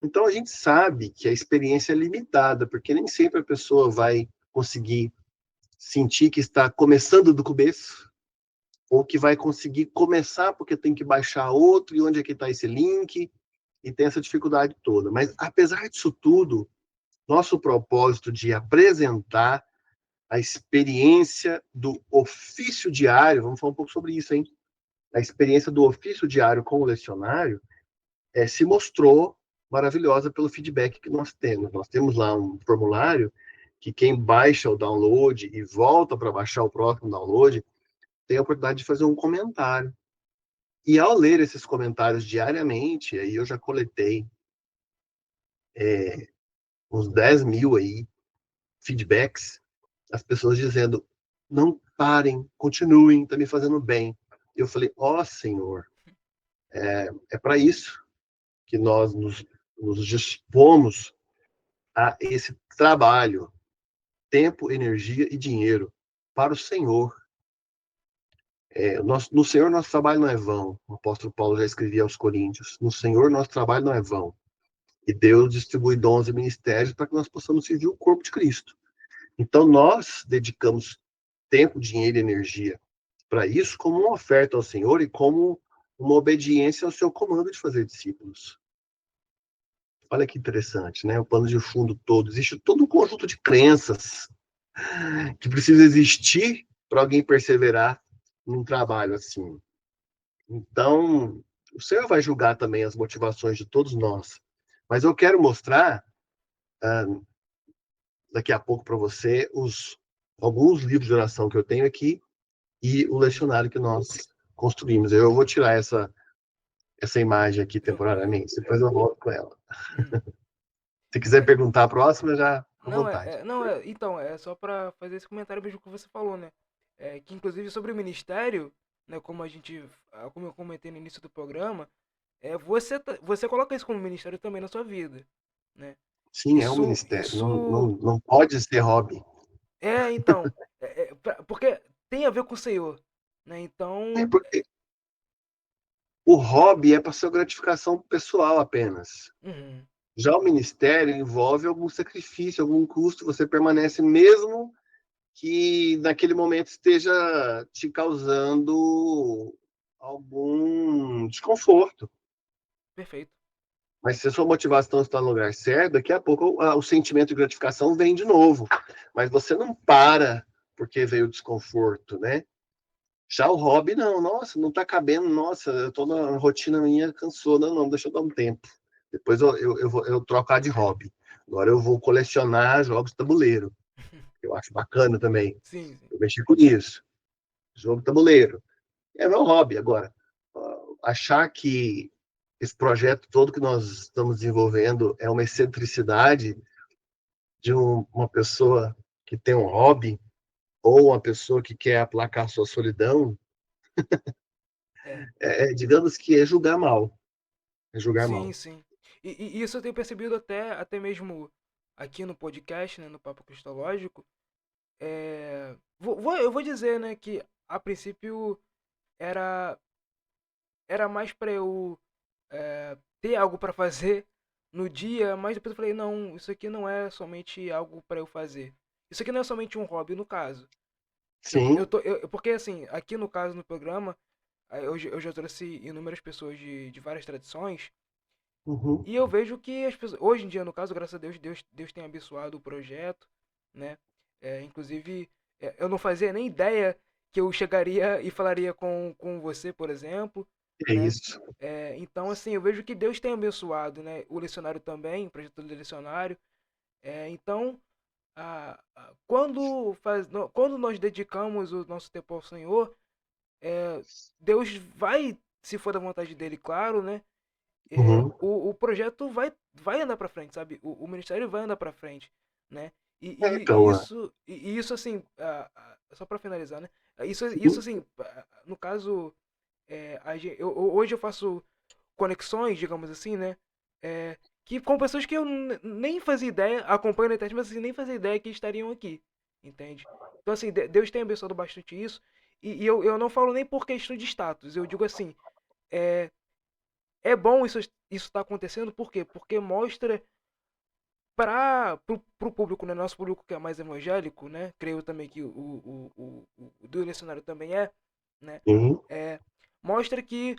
S2: Então, a gente sabe que a experiência é limitada, porque nem sempre a pessoa vai conseguir sentir que está começando do começo, ou que vai conseguir começar porque tem que baixar outro, e onde é que está esse link, e tem essa dificuldade toda. Mas, apesar disso tudo, nosso propósito de apresentar a experiência do ofício diário, vamos falar um pouco sobre isso, hein? A experiência do ofício diário com o lecionário se mostrou maravilhosa pelo feedback que nós temos. Nós temos lá um formulário que quem baixa o download e volta para baixar o próximo download tem a oportunidade de fazer um comentário. E ao ler esses comentários diariamente, aí eu já coletei uns 10 mil aí feedbacks, as pessoas dizendo, não parem, continuem, está me fazendo bem. Eu falei, ó Senhor, é para isso. que nós nos dispomos a esse trabalho, tempo, energia e dinheiro para o Senhor. No Senhor nosso trabalho não é vão. O apóstolo Paulo já escrevia aos Coríntios. No Senhor nosso trabalho não é vão. E Deus distribui dons e ministérios para que nós possamos servir o corpo de Cristo. Então nós dedicamos tempo, dinheiro e energia para isso como uma oferta ao Senhor e como uma obediência ao seu comando de fazer discípulos. Olha que interessante, né? O pano de fundo todo. Existe todo um conjunto de crenças que precisa existir para alguém perseverar num trabalho assim. Então, o Senhor vai julgar também as motivações de todos nós. Mas eu quero mostrar daqui a pouco para você alguns livros de oração que eu tenho aqui e o lecionário que nós construímos. Eu vou tirar essa imagem aqui
S1: Tranquilo.
S2: temporariamente, depois eu volto com ela.
S1: Uhum.
S2: Se quiser
S1: É,
S2: perguntar a próxima, já à
S1: não,
S2: vontade.
S1: então, é só pra fazer esse comentário mesmo que você falou, né? Que inclusive sobre o ministério, né, como eu comentei no início do programa, você coloca isso como ministério também na sua vida, né?
S2: Sim, é um
S1: Isso,
S2: ministério, não,
S1: isso,
S2: não, não pode ser hobby.
S1: então, porque tem a ver com o Senhor, né?
S2: É
S1: Então,
S2: porque o hobby é para sua gratificação pessoal apenas.
S1: uhum,
S2: Já o ministério envolve algum sacrifício, algum custo, você permanece mesmo que naquele momento esteja te causando algum desconforto.
S1: perfeito.
S2: Mas se a sua motivação está no lugar certo, daqui a pouco o sentimento de gratificação vem de novo. Mas você não para porque veio o desconforto, né? Já o hobby, não. Nossa, não está cabendo. Nossa, eu estou na rotina minha, cansou. Não, não, deixa eu dar um tempo. Depois eu trocar de hobby. Agora eu vou colecionar jogos de tabuleiro. Eu acho bacana também.
S1: Sim, sim.
S2: Eu mexi com isso. Jogo de tabuleiro. É meu hobby agora. Achar que esse projeto todo que nós estamos desenvolvendo é uma excentricidade de uma pessoa que tem um hobby ou uma pessoa que quer aplacar sua solidão,
S1: É.
S2: digamos que é julgar mal. É julgar
S1: Sim,
S2: mal.
S1: sim. E isso eu tenho percebido até mesmo aqui no podcast, né, no Papo Cristológico. Eu vou dizer, né, que a princípio era, era mais para eu ter algo para fazer no dia, mas depois eu falei, não, isso aqui não é somente algo para eu fazer. Isso aqui não é somente um hobby, no caso.
S2: Sim.
S1: Porque assim, aqui no caso, no programa, eu já trouxe inúmeras pessoas de várias tradições.
S2: Uhum.
S1: E eu vejo que as pessoas, hoje em dia, no caso, graças a Deus, Deus tem abençoado o projeto, né? Inclusive, eu não fazia nem ideia que eu chegaria e falaria com você, por exemplo,
S2: É
S1: né?
S2: isso.
S1: Então, assim, eu vejo que Deus tem abençoado, né? O lecionário também, o projeto do lecionário. Então, quando nós dedicamos o nosso tempo ao Senhor, Deus vai, se for da vontade dele, claro, né?
S2: Uhum.
S1: O projeto vai andar para frente, sabe? O ministério vai andar para frente, né?
S2: Então,
S1: E isso assim, só para finalizar, né? Isso
S2: sim.
S1: assim, no caso, hoje eu faço conexões, digamos assim, né? Que com pessoas que eu nem fazia ideia, acompanho na internet, mas assim, nem fazia ideia que estariam aqui, entende? Então assim, Deus tem abençoado bastante isso. Eu não falo nem por questão de status, eu digo assim, é, é bom isso tá acontecendo, por quê? Porque mostra pro público, né? Nosso público que é mais evangélico, né? Creio também que o do lecionário também né?
S2: Uhum.
S1: É, mostra que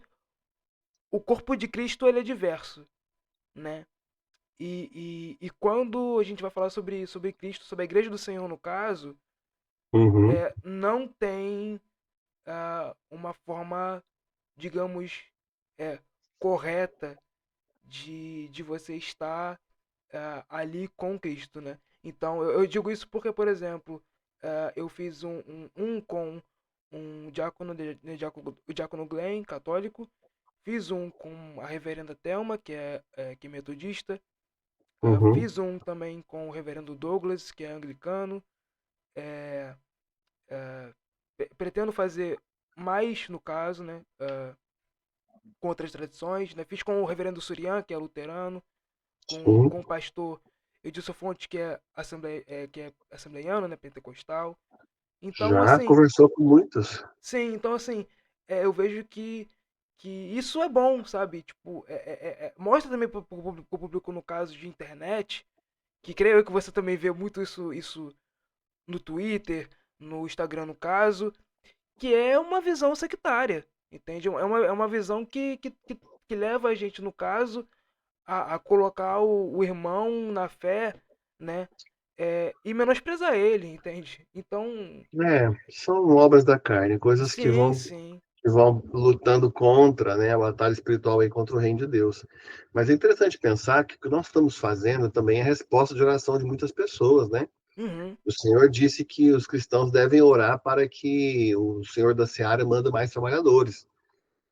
S1: o corpo de Cristo ele é diverso, né? E quando a gente vai falar sobre Cristo, sobre a igreja do Senhor no caso,
S2: Uhum.
S1: não tem uma forma, digamos, é, correta de você estar ali com Cristo, né? Então, eu digo isso porque, por exemplo, eu fiz um com um diácono, o diácono Glenn, católico, fiz um com a reverenda Thelma, que é metodista,
S2: Uhum.
S1: fiz um também com o reverendo Douglas, que é anglicano, é, pretendo fazer mais, no caso, né? com outras tradições, né? Fiz com o reverendo Surian, que é luterano,
S2: Sim.
S1: com o pastor Edilson Fontes, que é assembleiano, né? Pentecostal. Então,
S2: Já
S1: assim,
S2: conversou com muitos.
S1: sim, então assim, eu vejo que isso é bom, sabe? Tipo, mostra também pro público, no caso de internet, que creio eu que você também vê muito isso no Twitter, no Instagram, no caso, que é uma visão sectária, entende? É uma visão que leva a gente, no caso, a colocar o irmão na fé, né? E menosprezar ele, entende? Então,
S2: São obras da carne, coisas
S1: sim, sim.
S2: que vão lutando contra, né, a batalha espiritual aí contra o reino de Deus. Mas é interessante pensar que o que nós estamos fazendo também é resposta de oração de muitas pessoas, né?
S1: Uhum,
S2: O Senhor disse que os cristãos devem orar para que o Senhor da Seara manda mais trabalhadores.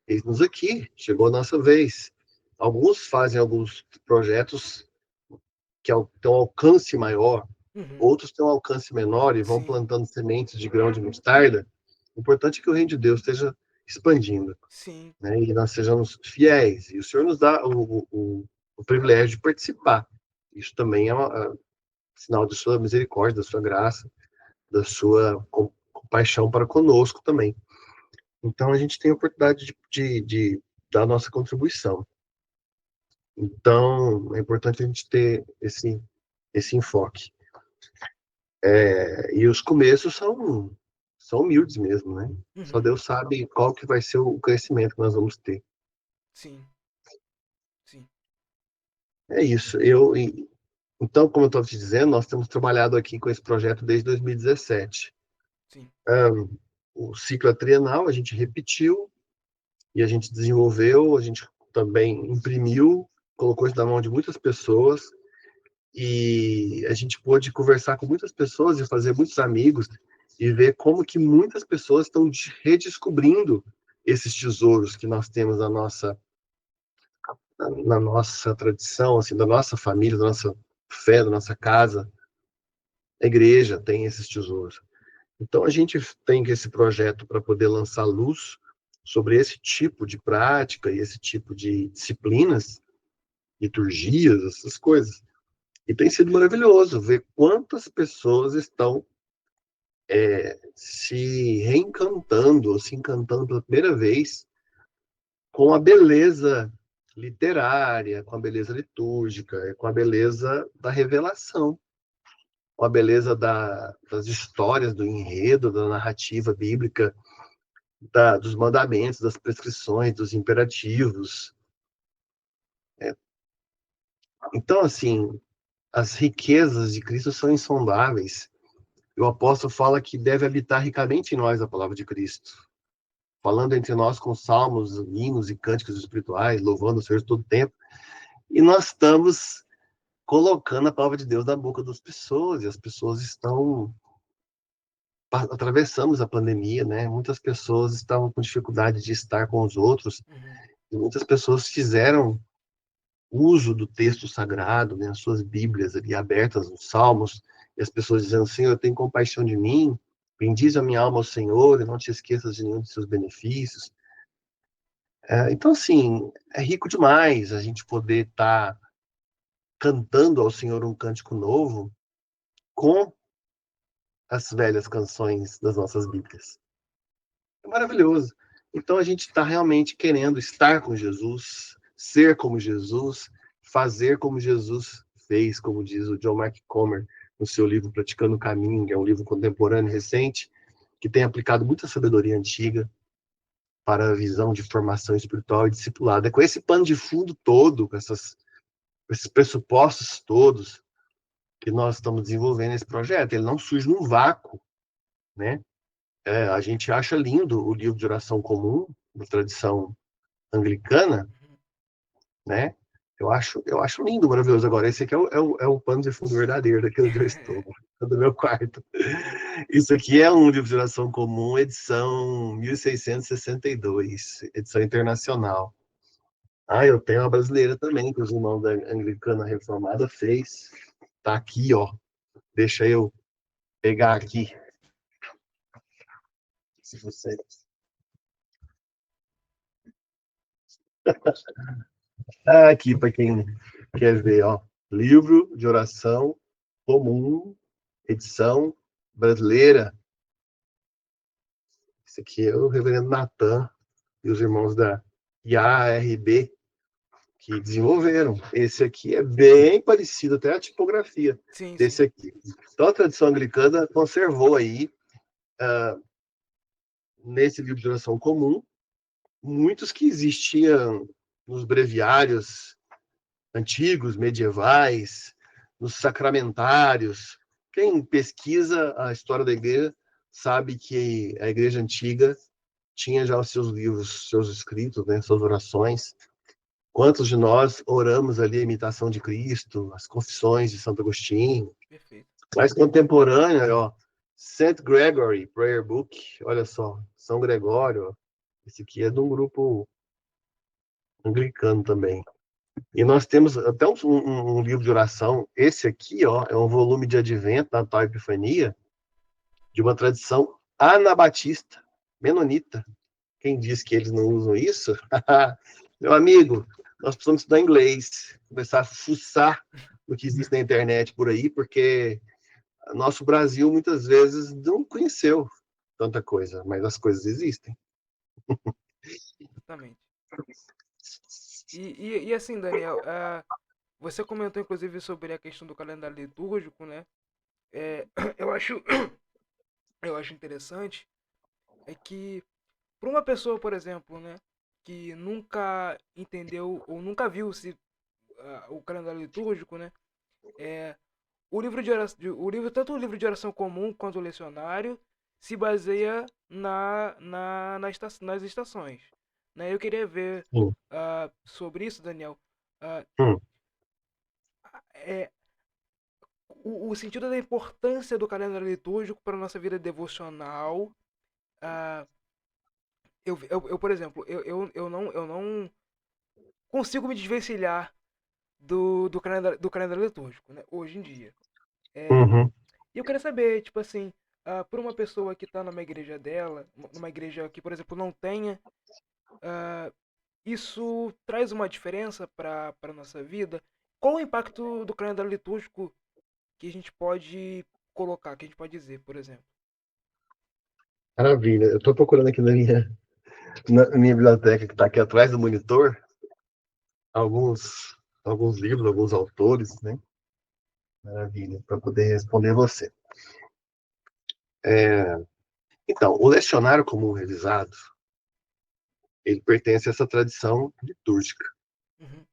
S2: Eis-nos aqui, chegou a nossa vez. Alguns fazem alguns projetos que têm um alcance maior,
S1: uhum,
S2: outros têm um alcance menor e vão
S1: sim,
S2: plantando sementes de grão de mostarda. O importante é que o reino de Deus esteja expandindo,
S1: sim.
S2: né? E nós sejamos fiéis. E o Senhor nos dá o privilégio de participar. Isso também é sinal da sua misericórdia, da sua graça, da sua compaixão para conosco também. Então a gente tem a oportunidade de dar a nossa contribuição. Então é importante a gente ter esse enfoque. E os começos são humildes mesmo, né? Só
S1: Uhum,
S2: Deus sabe qual que vai ser o crescimento que nós vamos ter.
S1: sim, sim.
S2: É isso. Então, como eu estou te dizendo, nós temos trabalhado aqui com esse projeto desde 2017.
S1: Sim.
S2: O ciclo é trienal, a gente repetiu e a gente desenvolveu, a gente também imprimiu, colocou isso na mão de muitas pessoas e a gente pôde conversar com muitas pessoas e fazer muitos amigos e ver como que muitas pessoas estão redescobrindo esses tesouros que nós temos na nossa tradição, assim, da nossa família, da nossa fé, da nossa casa. A igreja tem esses tesouros. Então a gente tem esse projeto para poder lançar luz sobre esse tipo de prática e esse tipo de disciplinas, liturgias, essas coisas. E tem sido maravilhoso ver quantas pessoas estão se reencantando, se encantando pela primeira vez com a beleza literária, com a beleza litúrgica, com a beleza da revelação, com a beleza das histórias, do enredo, da narrativa bíblica, dos mandamentos, das prescrições, dos imperativos. Então, assim, as riquezas de Cristo são insondáveis. E o apóstolo fala que deve habitar ricamente em nós a palavra de Cristo, falando entre nós com salmos, hinos e cânticos espirituais, louvando o Senhor todo o tempo. E nós estamos colocando a palavra de Deus na boca das pessoas, e as pessoas estão. Atravessamos a pandemia, né? Muitas pessoas estavam com dificuldade de estar com os outros,
S1: Uhum,
S2: e muitas pessoas fizeram uso do texto sagrado, né? As suas Bíblias ali abertas, os Salmos, e as pessoas dizendo: Senhor, tem compaixão de mim, bendize a minha alma ao Senhor, e não te esqueças de nenhum de seus benefícios. Então, assim, é rico demais a gente poder estar cantando ao Senhor um cântico novo com as velhas canções das nossas Bíblias. É maravilhoso. Então, a gente está realmente querendo estar com Jesus, ser como Jesus, fazer como Jesus fez, como diz o John Mark Comer no seu livro Praticando o Caminho, que é um livro contemporâneo recente, que tem aplicado muita sabedoria antiga para a visão de formação espiritual e discipulada. É com esse pano de fundo todo, com esses pressupostos todos, que nós estamos desenvolvendo esse projeto. Ele não surge num vácuo, né? A gente acha lindo o livro de oração comum, da tradição anglicana,
S1: uhum.
S2: né? Eu acho lindo, maravilhoso. Agora, esse aqui é o pano de fundo verdadeiro daquilo onde eu estou, do meu quarto. Isso aqui é um livro de oração comum, edição 1662, edição internacional. Eu tenho uma brasileira também, que os irmãos da Anglicana Reformada fez. Tá aqui, ó. Deixa eu pegar aqui. Se você Aqui, para quem quer ver, ó. Livro de oração comum, edição brasileira. Esse aqui é o reverendo Natan e os irmãos da IARB que desenvolveram. Esse aqui é bem parecido, até a tipografia
S1: Sim, sim.
S2: desse aqui. Então, a tradição anglicana conservou aí, nesse livro de oração comum, muitos que existiam nos breviários antigos, medievais, nos sacramentários. Quem pesquisa a história da igreja sabe que a igreja antiga tinha já os seus livros, seus escritos, né, suas orações. Quantos de nós oramos ali a imitação de Cristo, as confissões de Santo Agostinho?
S1: Perfeito.
S2: Mais contemporânea, ó, St. Gregory Prayer Book, olha só, São Gregório, esse aqui é de um grupo anglicano também. E nós temos até um livro de oração, esse aqui, ó, é um volume de advento da Natal Epifania, de uma tradição anabatista, menonita. Quem diz que eles não usam isso? Meu amigo, nós precisamos estudar inglês, começar a fuçar o que existe na internet por aí, porque nosso Brasil muitas vezes não conheceu tanta coisa, mas as coisas existem.
S1: Exatamente. E assim, Daniel, você comentou inclusive sobre a questão do calendário litúrgico, né? É, eu acho, eu acho interessante é que para uma pessoa, por exemplo, né, que nunca entendeu ou nunca viu o calendário litúrgico, né, é, o livro de oração, o livro, tanto o livro de oração comum quanto o lecionário se baseia nas estações. Né? Eu queria ver
S2: Hum,
S1: sobre isso, Daniel. Ah,
S2: hum,
S1: é, o sentido da importância do calendário litúrgico para a nossa vida devocional. ah, por exemplo, eu não consigo me desvencilhar do calendário litúrgico, né, hoje em dia. É,
S2: uhum.
S1: e eu queria saber, tipo assim, por uma pessoa que está numa igreja dela, numa igreja que, por exemplo, não tenha, ah, isso traz uma diferença para a nossa vida? Qual o impacto do calendário litúrgico que a gente pode colocar, que a gente pode dizer, por exemplo?
S2: Maravilha. Eu estou procurando aqui na minha biblioteca, que está aqui atrás do monitor, alguns, alguns livros, alguns autores, né? Maravilha, para poder responder você. Então, o lecionário comum revisado, ele pertence a essa tradição litúrgica.
S1: Uhum,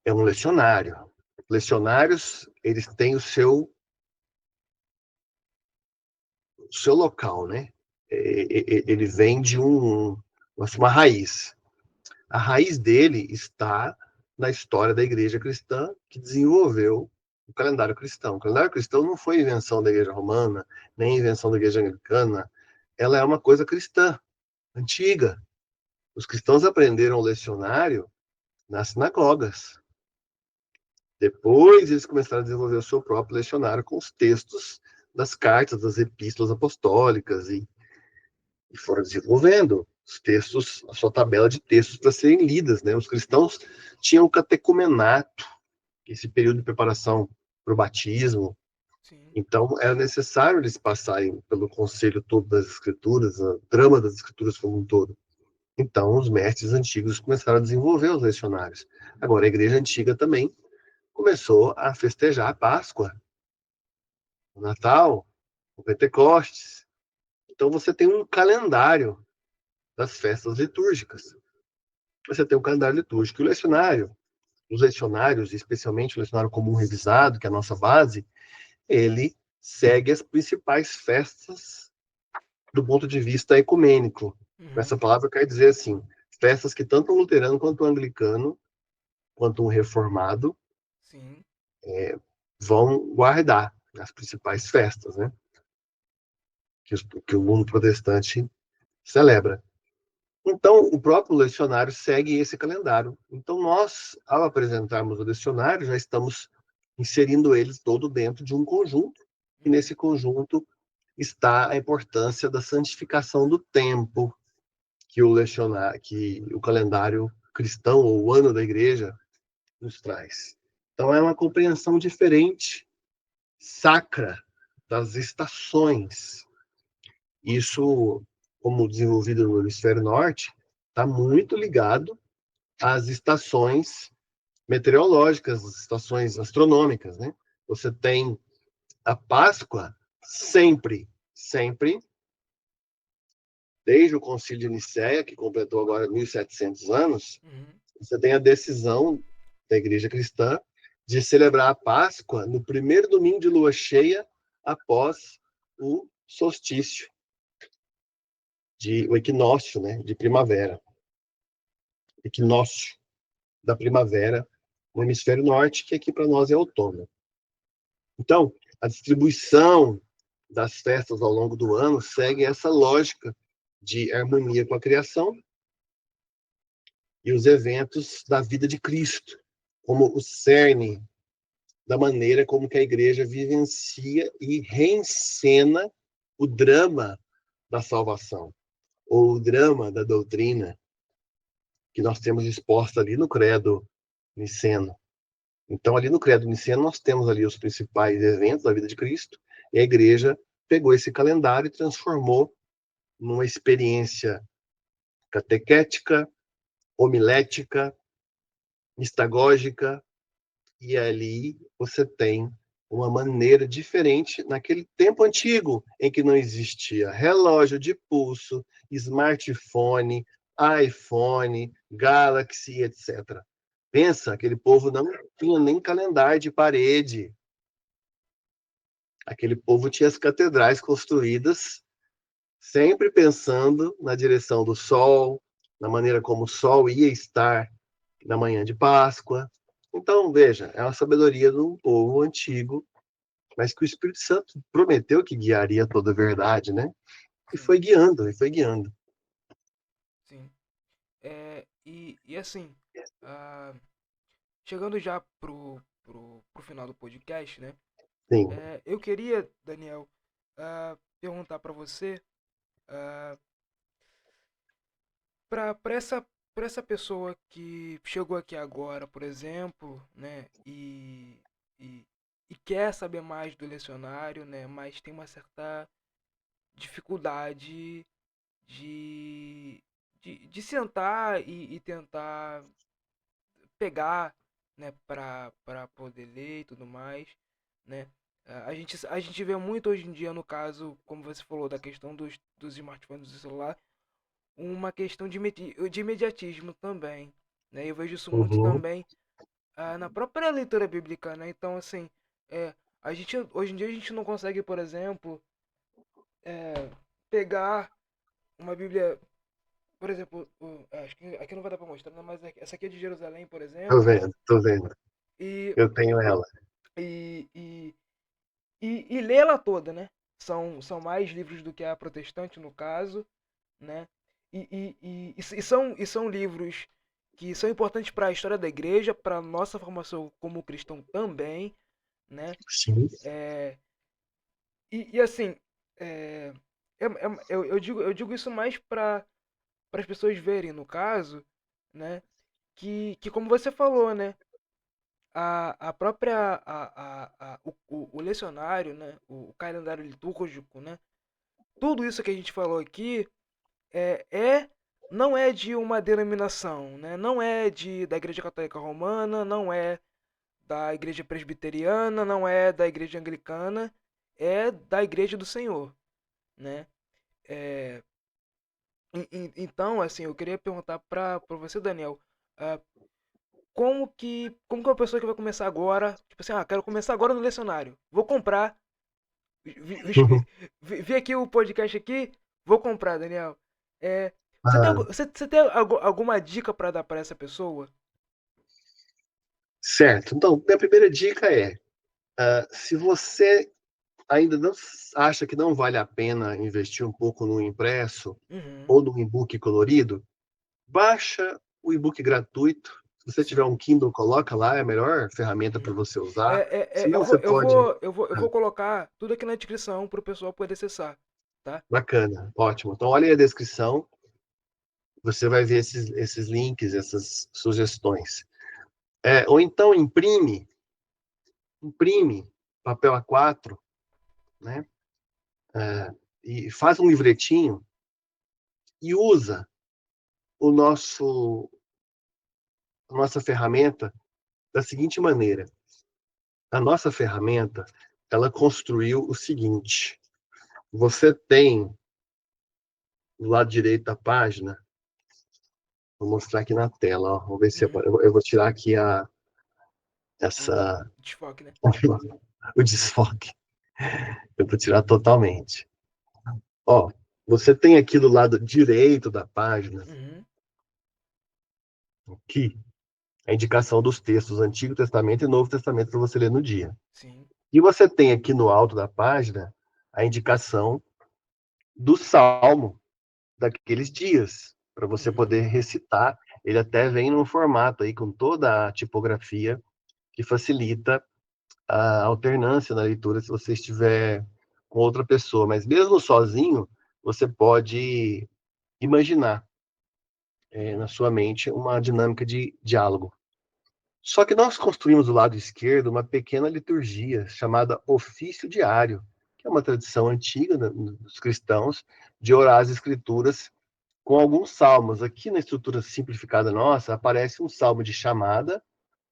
S2: É um lecionário. Lecionários, eles têm o seu local, né? Ele vem de uma raiz. A raiz dele está na história da igreja cristã que desenvolveu o calendário cristão. O calendário cristão não foi invenção da igreja romana, nem invenção da igreja anglicana. Ela é uma coisa cristã, antiga. Os cristãos aprenderam o lecionário nas sinagogas. Depois eles começaram a desenvolver o seu próprio lecionário com os textos das cartas, das epístolas apostólicas e foram desenvolvendo os textos, a sua tabela de textos para serem lidas, né? Os cristãos tinham o catecumenato, esse período de preparação para o batismo.
S1: sim.
S2: Então, era necessário eles passarem pelo conselho todo das escrituras, a trama das escrituras como um todo. Então, os mestres antigos começaram a desenvolver os lecionários. Agora, a igreja antiga também começou a festejar a Páscoa, o Natal, o Pentecostes. Então, você tem um calendário das festas litúrgicas. Você tem um calendário litúrgico. E o lecionário, os lecionários, especialmente o lecionário comum revisado, que é a nossa base, ele segue as principais festas do ponto de vista ecumênico.
S1: Uhum,
S2: Essa palavra quer dizer assim, festas que tanto um luterano quanto um anglicano, quanto um reformado,
S1: sim.
S2: vão guardar as principais festas, né? Que o mundo protestante celebra. Então, o próprio lecionário segue esse calendário. Então, nós, ao apresentarmos o lecionário, já estamos inserindo eles todo dentro de um conjunto, e
S1: Uhum,
S2: nesse conjunto está a importância da santificação do tempo que o lecionário, que o calendário cristão ou o ano da igreja nos traz. Então é uma compreensão diferente, sacra, das estações. Isso, como desenvolvido no hemisfério norte, está muito ligado às estações meteorológicas, às estações astronômicas, né? Você tem a Páscoa sempre, desde o Concílio de Nicéia, que completou agora 1700 anos,
S1: Uhum.
S2: você tem a decisão da Igreja Cristã de celebrar a Páscoa no primeiro domingo de lua cheia após o solstício, o equinócio, né, de primavera. Equinócio da primavera no hemisfério norte, que aqui para nós é outono. Então, a distribuição das festas ao longo do ano segue essa lógica de harmonia com a criação e os eventos da vida de Cristo, como o cerne da maneira como que a igreja vivencia e reencena o drama da salvação, ou o drama da doutrina que nós temos exposta ali no credo niceno. Então, ali no credo niceno, nós temos ali os principais eventos da vida de Cristo, e a igreja pegou esse calendário e transformou numa experiência catequética, homilética, mistagógica, e ali você tem uma maneira diferente naquele tempo antigo, em que não existia relógio de pulso, smartphone, iPhone, Galaxy, etc. Pensa, aquele povo não tinha nem calendário de parede. Aquele povo tinha as catedrais construídas sempre pensando na direção do sol, na maneira como o sol ia estar na manhã de Páscoa. Então, veja, é uma sabedoria de um povo antigo, mas que o Espírito Santo prometeu que guiaria toda a verdade, né? E
S1: Sim,
S2: foi guiando, e foi guiando.
S1: sim. E assim, ah, chegando já pro final do podcast, né?
S2: Sim.
S1: Eu queria, Daniel, perguntar para você, ah, para essa pessoa que chegou aqui agora, por exemplo, né, e, e quer saber mais do lecionário, né, mas tem uma certa dificuldade de, de sentar e tentar pegar, né, para poder ler e tudo mais, né. A gente vê muito hoje em dia, no caso, como você falou, da questão dos smartphones do celular, uma questão de imediatismo também, né? Eu vejo isso muito
S2: Uhum.
S1: também na própria leitura bíblica, né? Então, assim, a gente, hoje em dia a gente não consegue, por exemplo, pegar uma Bíblia, por exemplo, acho que aqui não vai dar para mostrar, né? Mas essa aqui é de Jerusalém, por
S2: Tô
S1: exemplo,
S2: vendo, tô vendo.
S1: e,
S2: Eu tenho ela.
S1: e, e, e lê-la toda, né? São mais livros do que a protestante, no caso, né? E são livros que são importantes para a história da igreja, para a nossa formação como cristão também, né?
S2: Sim.
S1: É, e assim, é, eu digo isso mais para as pessoas verem, no caso, né? Que como você falou, né? A própria o lecionário, né? O calendário litúrgico, né? Tudo isso que a gente falou aqui é, é não é de uma denominação, né? Não é da Igreja Católica Romana, não é da Igreja Presbiteriana, não é da Igreja Anglicana, é da Igreja do Senhor, né? É, então, assim, eu queria perguntar para você, Daniel, ah, como que uma pessoa que vai começar agora, tipo assim, quero começar agora no lecionário, vou comprar, vi aqui o podcast aqui, vou comprar, Daniel.
S2: Ah,
S1: Você tem alguma dica para dar para essa pessoa?
S2: certo. Então, minha primeira dica é, se você ainda não acha que não vale a pena investir um pouco no impresso
S1: Uhum,
S2: ou no e-book colorido, baixa o e-book gratuito. Se você tiver
S1: sim.
S2: um Kindle, coloca lá, é a melhor ferramenta para
S1: Uhum.
S2: você usar.
S1: Eu
S2: Senão
S1: vou,
S2: você
S1: eu
S2: pode.
S1: vou, eu vou, eu vou colocar tudo aqui na descrição para o pessoal poder acessar, tá?
S2: Bacana, ótimo. Então, olha aí a descrição. Você vai ver esses links, essas sugestões. Ou então imprime papel A4, né? E faz um livretinho e usa o a nossa ferramenta da seguinte maneira. A nossa ferramenta, ela construiu o seguinte. Você tem, do lado direito da página, vou mostrar aqui na tela, ó, vamos ver se
S1: Uhum.
S2: eu vou tirar aqui
S1: O
S2: essa,
S1: desfoque, né?
S2: o desfoque. Eu vou tirar totalmente. Ó, você tem aqui do lado direito da página,
S1: Uhum.
S2: aqui, a indicação dos textos Antigo Testamento e Novo Testamento para você ler no dia.
S1: Sim.
S2: E você tem aqui no alto da página a indicação do salmo daqueles dias, para você
S1: Uhum.
S2: poder recitar. Ele até vem num formato aí com toda a tipografia que facilita a alternância na leitura se você estiver com outra pessoa. Mas mesmo sozinho, você pode imaginar na
S1: Uhum.
S2: sua mente uma dinâmica de diálogo. Só que nós construímos do lado esquerdo uma pequena liturgia chamada ofício diário, que é uma tradição antiga dos cristãos de orar as escrituras com alguns salmos. Aqui na estrutura simplificada nossa, aparece um salmo de chamada,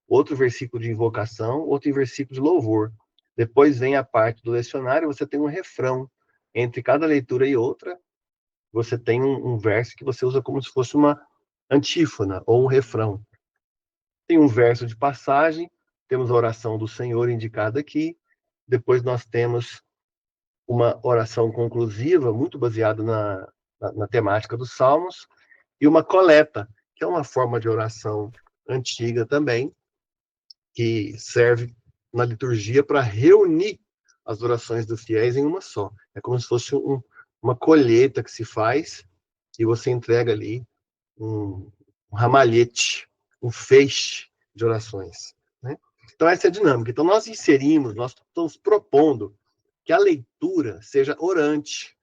S2: outro versículo de invocação, outro versículo de louvor. Depois vem a parte do lecionário, você tem um refrão. Entre cada leitura e outra, você tem um verso que você usa como se fosse uma antífona ou um
S1: Uhum.
S2: refrão. Tem um verso de passagem, temos a oração do Senhor indicada aqui, depois nós temos uma oração conclusiva, muito baseada na temática dos Salmos, e uma coleta, que é uma forma de oração antiga também, que serve na liturgia para reunir as orações dos fiéis em uma só. É como se fosse uma colheita que se faz e você entrega ali um ramalhete, um feixe de orações. Né? Então, essa é a dinâmica. Então, nós estamos propondo que a leitura seja orante,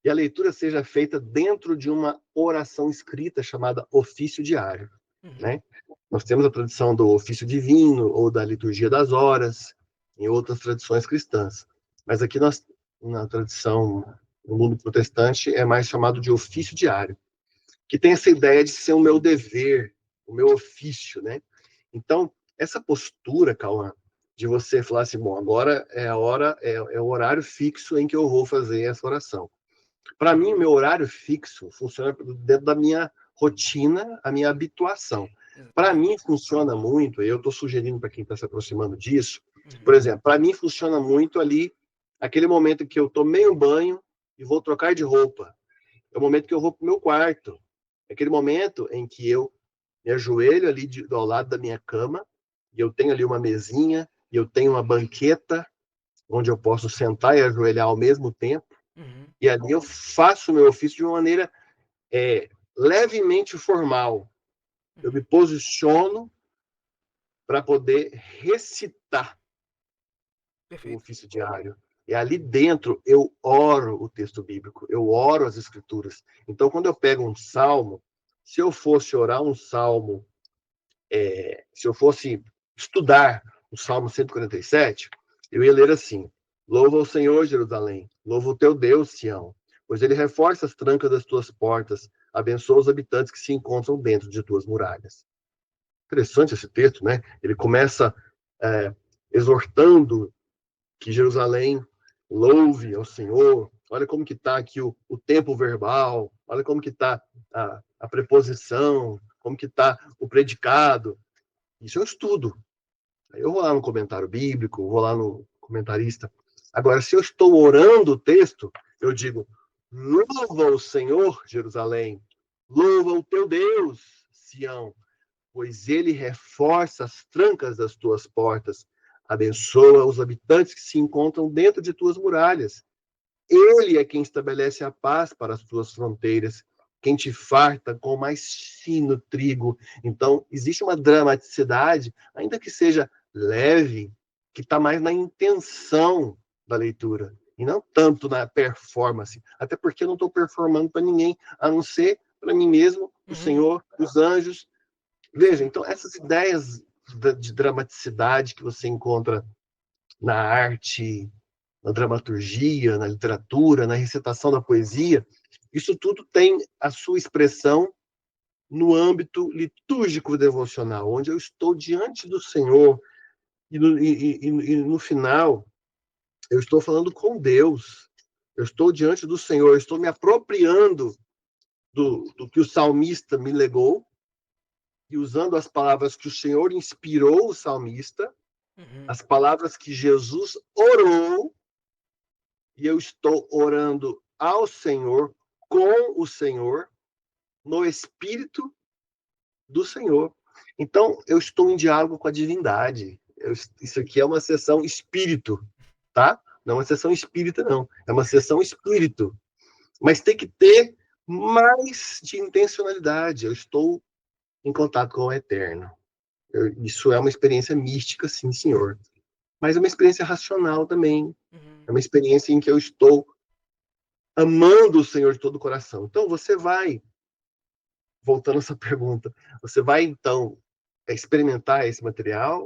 S2: e a leitura seja feita dentro de uma oração escrita chamada ofício diário.
S1: Uhum.
S2: Né? Nós temos a tradição do ofício divino ou da liturgia das horas, em outras tradições cristãs. Mas aqui na tradição no mundo protestante é mais chamado de ofício diário, que tem essa ideia de ser o meu dever, o meu ofício, né? Então, essa postura, Cauã, de você falar assim, bom, agora é a hora, é o horário fixo em que eu vou fazer essa oração. Para mim, o
S1: Uhum.
S2: meu horário fixo funciona dentro da minha rotina, a minha habituação. Para mim,
S1: Exatamente.
S2: funciona muito, e eu estou sugerindo para quem está se aproximando disso, por
S1: Uhum.
S2: exemplo, para mim funciona muito ali, aquele momento que eu tomei um banho e vou trocar de roupa. É o momento que eu vou para o meu quarto. É aquele momento em que eu me ajoelho ali ao lado da minha cama, e eu tenho ali uma mesinha, e eu tenho uma banqueta, onde eu posso sentar e ajoelhar ao mesmo tempo,
S1: Uhum.
S2: e ali eu faço o meu ofício de uma maneira levemente formal. Eu me
S1: Uhum.
S2: posiciono para poder recitar o
S1: Perfeito.
S2: ofício diário. E ali dentro eu oro o texto bíblico, eu oro as escrituras. Então, quando eu pego um salmo, se eu fosse orar um salmo, se eu fosse estudar o Salmo 147, eu ia ler assim: Louva o Senhor, Jerusalém, louva o teu Deus, Sião, pois ele reforça as trancas das tuas portas, abençoa os habitantes que se encontram dentro de tuas muralhas. Interessante esse texto, né? Ele começa é, exortando que Jerusalém louve ao Senhor. Olha como que está aqui o tempo verbal, olha como que está a preposição, como que está o predicado. Isso eu estudo. Eu vou lá no comentário bíblico, vou lá no comentarista. Agora, se eu estou orando o texto, eu digo: louva o Senhor, Jerusalém, louva o teu Deus, Sião, pois ele reforça as trancas das tuas portas, abençoa os habitantes que se encontram dentro de tuas muralhas. Ele é quem estabelece a paz para as tuas fronteiras, quem te farta com mais fino trigo. Então, existe uma dramaticidade, ainda que seja leve, que está mais na intenção da leitura, e não tanto na performance. Até porque eu não estou performando para ninguém, a não ser para mim mesmo, o
S1: Uhum.
S2: Senhor, os anjos. Veja,
S1: Sim.
S2: então, essas ideias de dramaticidade que você encontra na arte, na dramaturgia, na literatura, na recitação da poesia, isso tudo tem a sua expressão no âmbito litúrgico devocional, onde eu estou diante do Senhor e no final eu estou falando com Deus, eu estou diante do Senhor, eu estou me apropriando do que o salmista me legou e usando as palavras que o Senhor inspirou o salmista,
S1: Uhum.
S2: as palavras que Jesus orou, e eu estou orando ao Senhor, com o Senhor, no Espírito do Senhor. Então, eu estou em diálogo com a divindade. Isso aqui é uma sessão espírito, tá? Não é uma sessão espírita, não. É uma sessão espírito. Mas tem que ter mais de intencionalidade. Eu estou em contato com o eterno. Isso é uma experiência mística, sim, senhor. Mas é uma experiência racional também.
S1: Uhum.
S2: É uma experiência em que eu estou amando o Senhor de todo o coração. Então, você vai, voltando a essa pergunta, você vai, então, experimentar esse material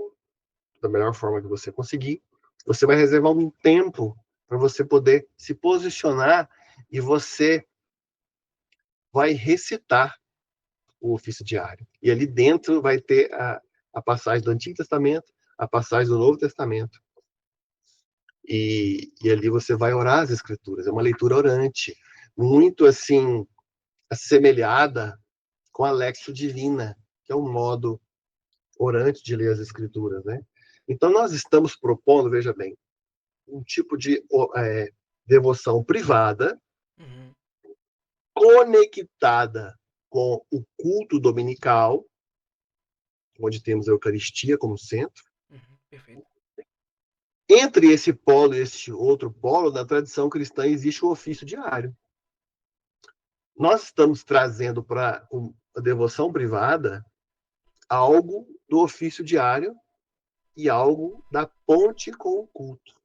S2: da melhor forma que você conseguir. Você vai reservar um tempo para você poder se posicionar e você vai recitar o ofício diário. E ali dentro vai ter a passagem do Antigo Testamento, a passagem do Novo Testamento. E ali você vai orar as Escrituras. É uma leitura orante, muito assim, assemelhada com a Lexio Divina, que é um modo orante de ler as Escrituras, né? Então, nós estamos propondo, veja bem, um tipo de devoção privada,
S1: Uhum.
S2: conectada com o culto dominical, onde temos a Eucaristia como centro.
S1: Uhum. Perfeito.
S2: Entre esse polo e esse outro polo, na tradição cristã, existe o ofício diário. Nós estamos trazendo para a devoção privada algo do ofício diário e algo da ponte com o culto.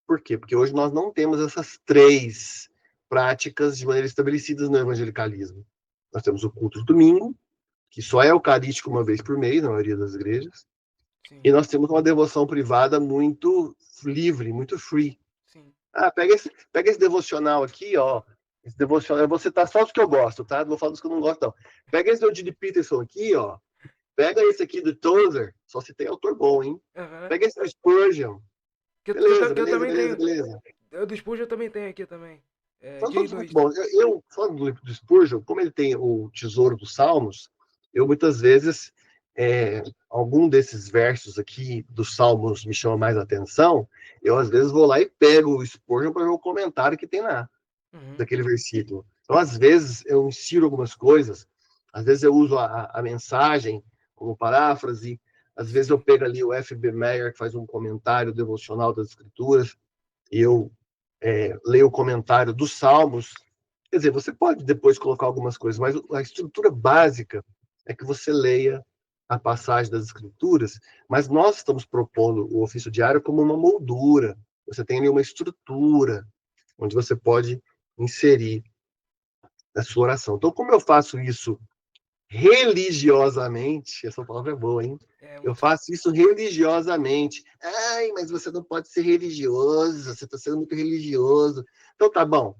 S2: Por quê? Porque hoje nós não temos essas três práticas de maneira estabelecidas no evangelicalismo. Nós temos o culto do domingo, que só é eucarístico uma vez por mês, na maioria das igrejas,
S1: Sim.
S2: e nós temos uma devoção privada muito livre, muito free.
S1: Sim.
S2: Ah, pega esse devocional aqui, ó. Esse devocional, eu vou citar só os que eu gosto, tá? Não vou falar dos que eu não gosto, não. Pega esse do Eugene Peterson aqui, ó. Pega esse aqui do Tozer, só se tem autor bom, hein?
S1: Aham.
S2: Pega esse do Spurgeon. Beleza,
S1: Que eu
S2: beleza,
S1: também
S2: beleza,
S1: tenho.
S2: beleza.
S1: O do Spurgeon eu também tenho aqui também. É,
S2: São todos muito
S1: J2.
S2: bons. Falando do Spurgeon, como ele tem o Tesouro dos Salmos, eu muitas vezes, algum desses versos aqui dos Salmos me chama mais atenção, eu às vezes vou lá e pego o Spurgeon para ver o comentário que tem lá,
S1: Uhum.
S2: daquele versículo. Então, às vezes, eu insiro algumas coisas, às vezes eu uso a mensagem como paráfrase, às vezes eu
S1: Sim.
S2: pego ali o F.B. Meyer, que faz um comentário devocional das Escrituras, e eu leio o comentário dos Salmos. Quer dizer, você pode depois colocar algumas coisas, mas a estrutura básica é que você leia a passagem das Escrituras, mas nós estamos propondo o ofício diário como uma moldura. Você tem ali uma estrutura onde você pode inserir a sua oração. Então, como eu faço isso religiosamente, essa palavra é boa, hein?
S1: É
S2: Eu
S1: muito bom.
S2: faço isso religiosamente. Ai, mas você não pode ser religioso, você está sendo muito religioso. Então, tá bom.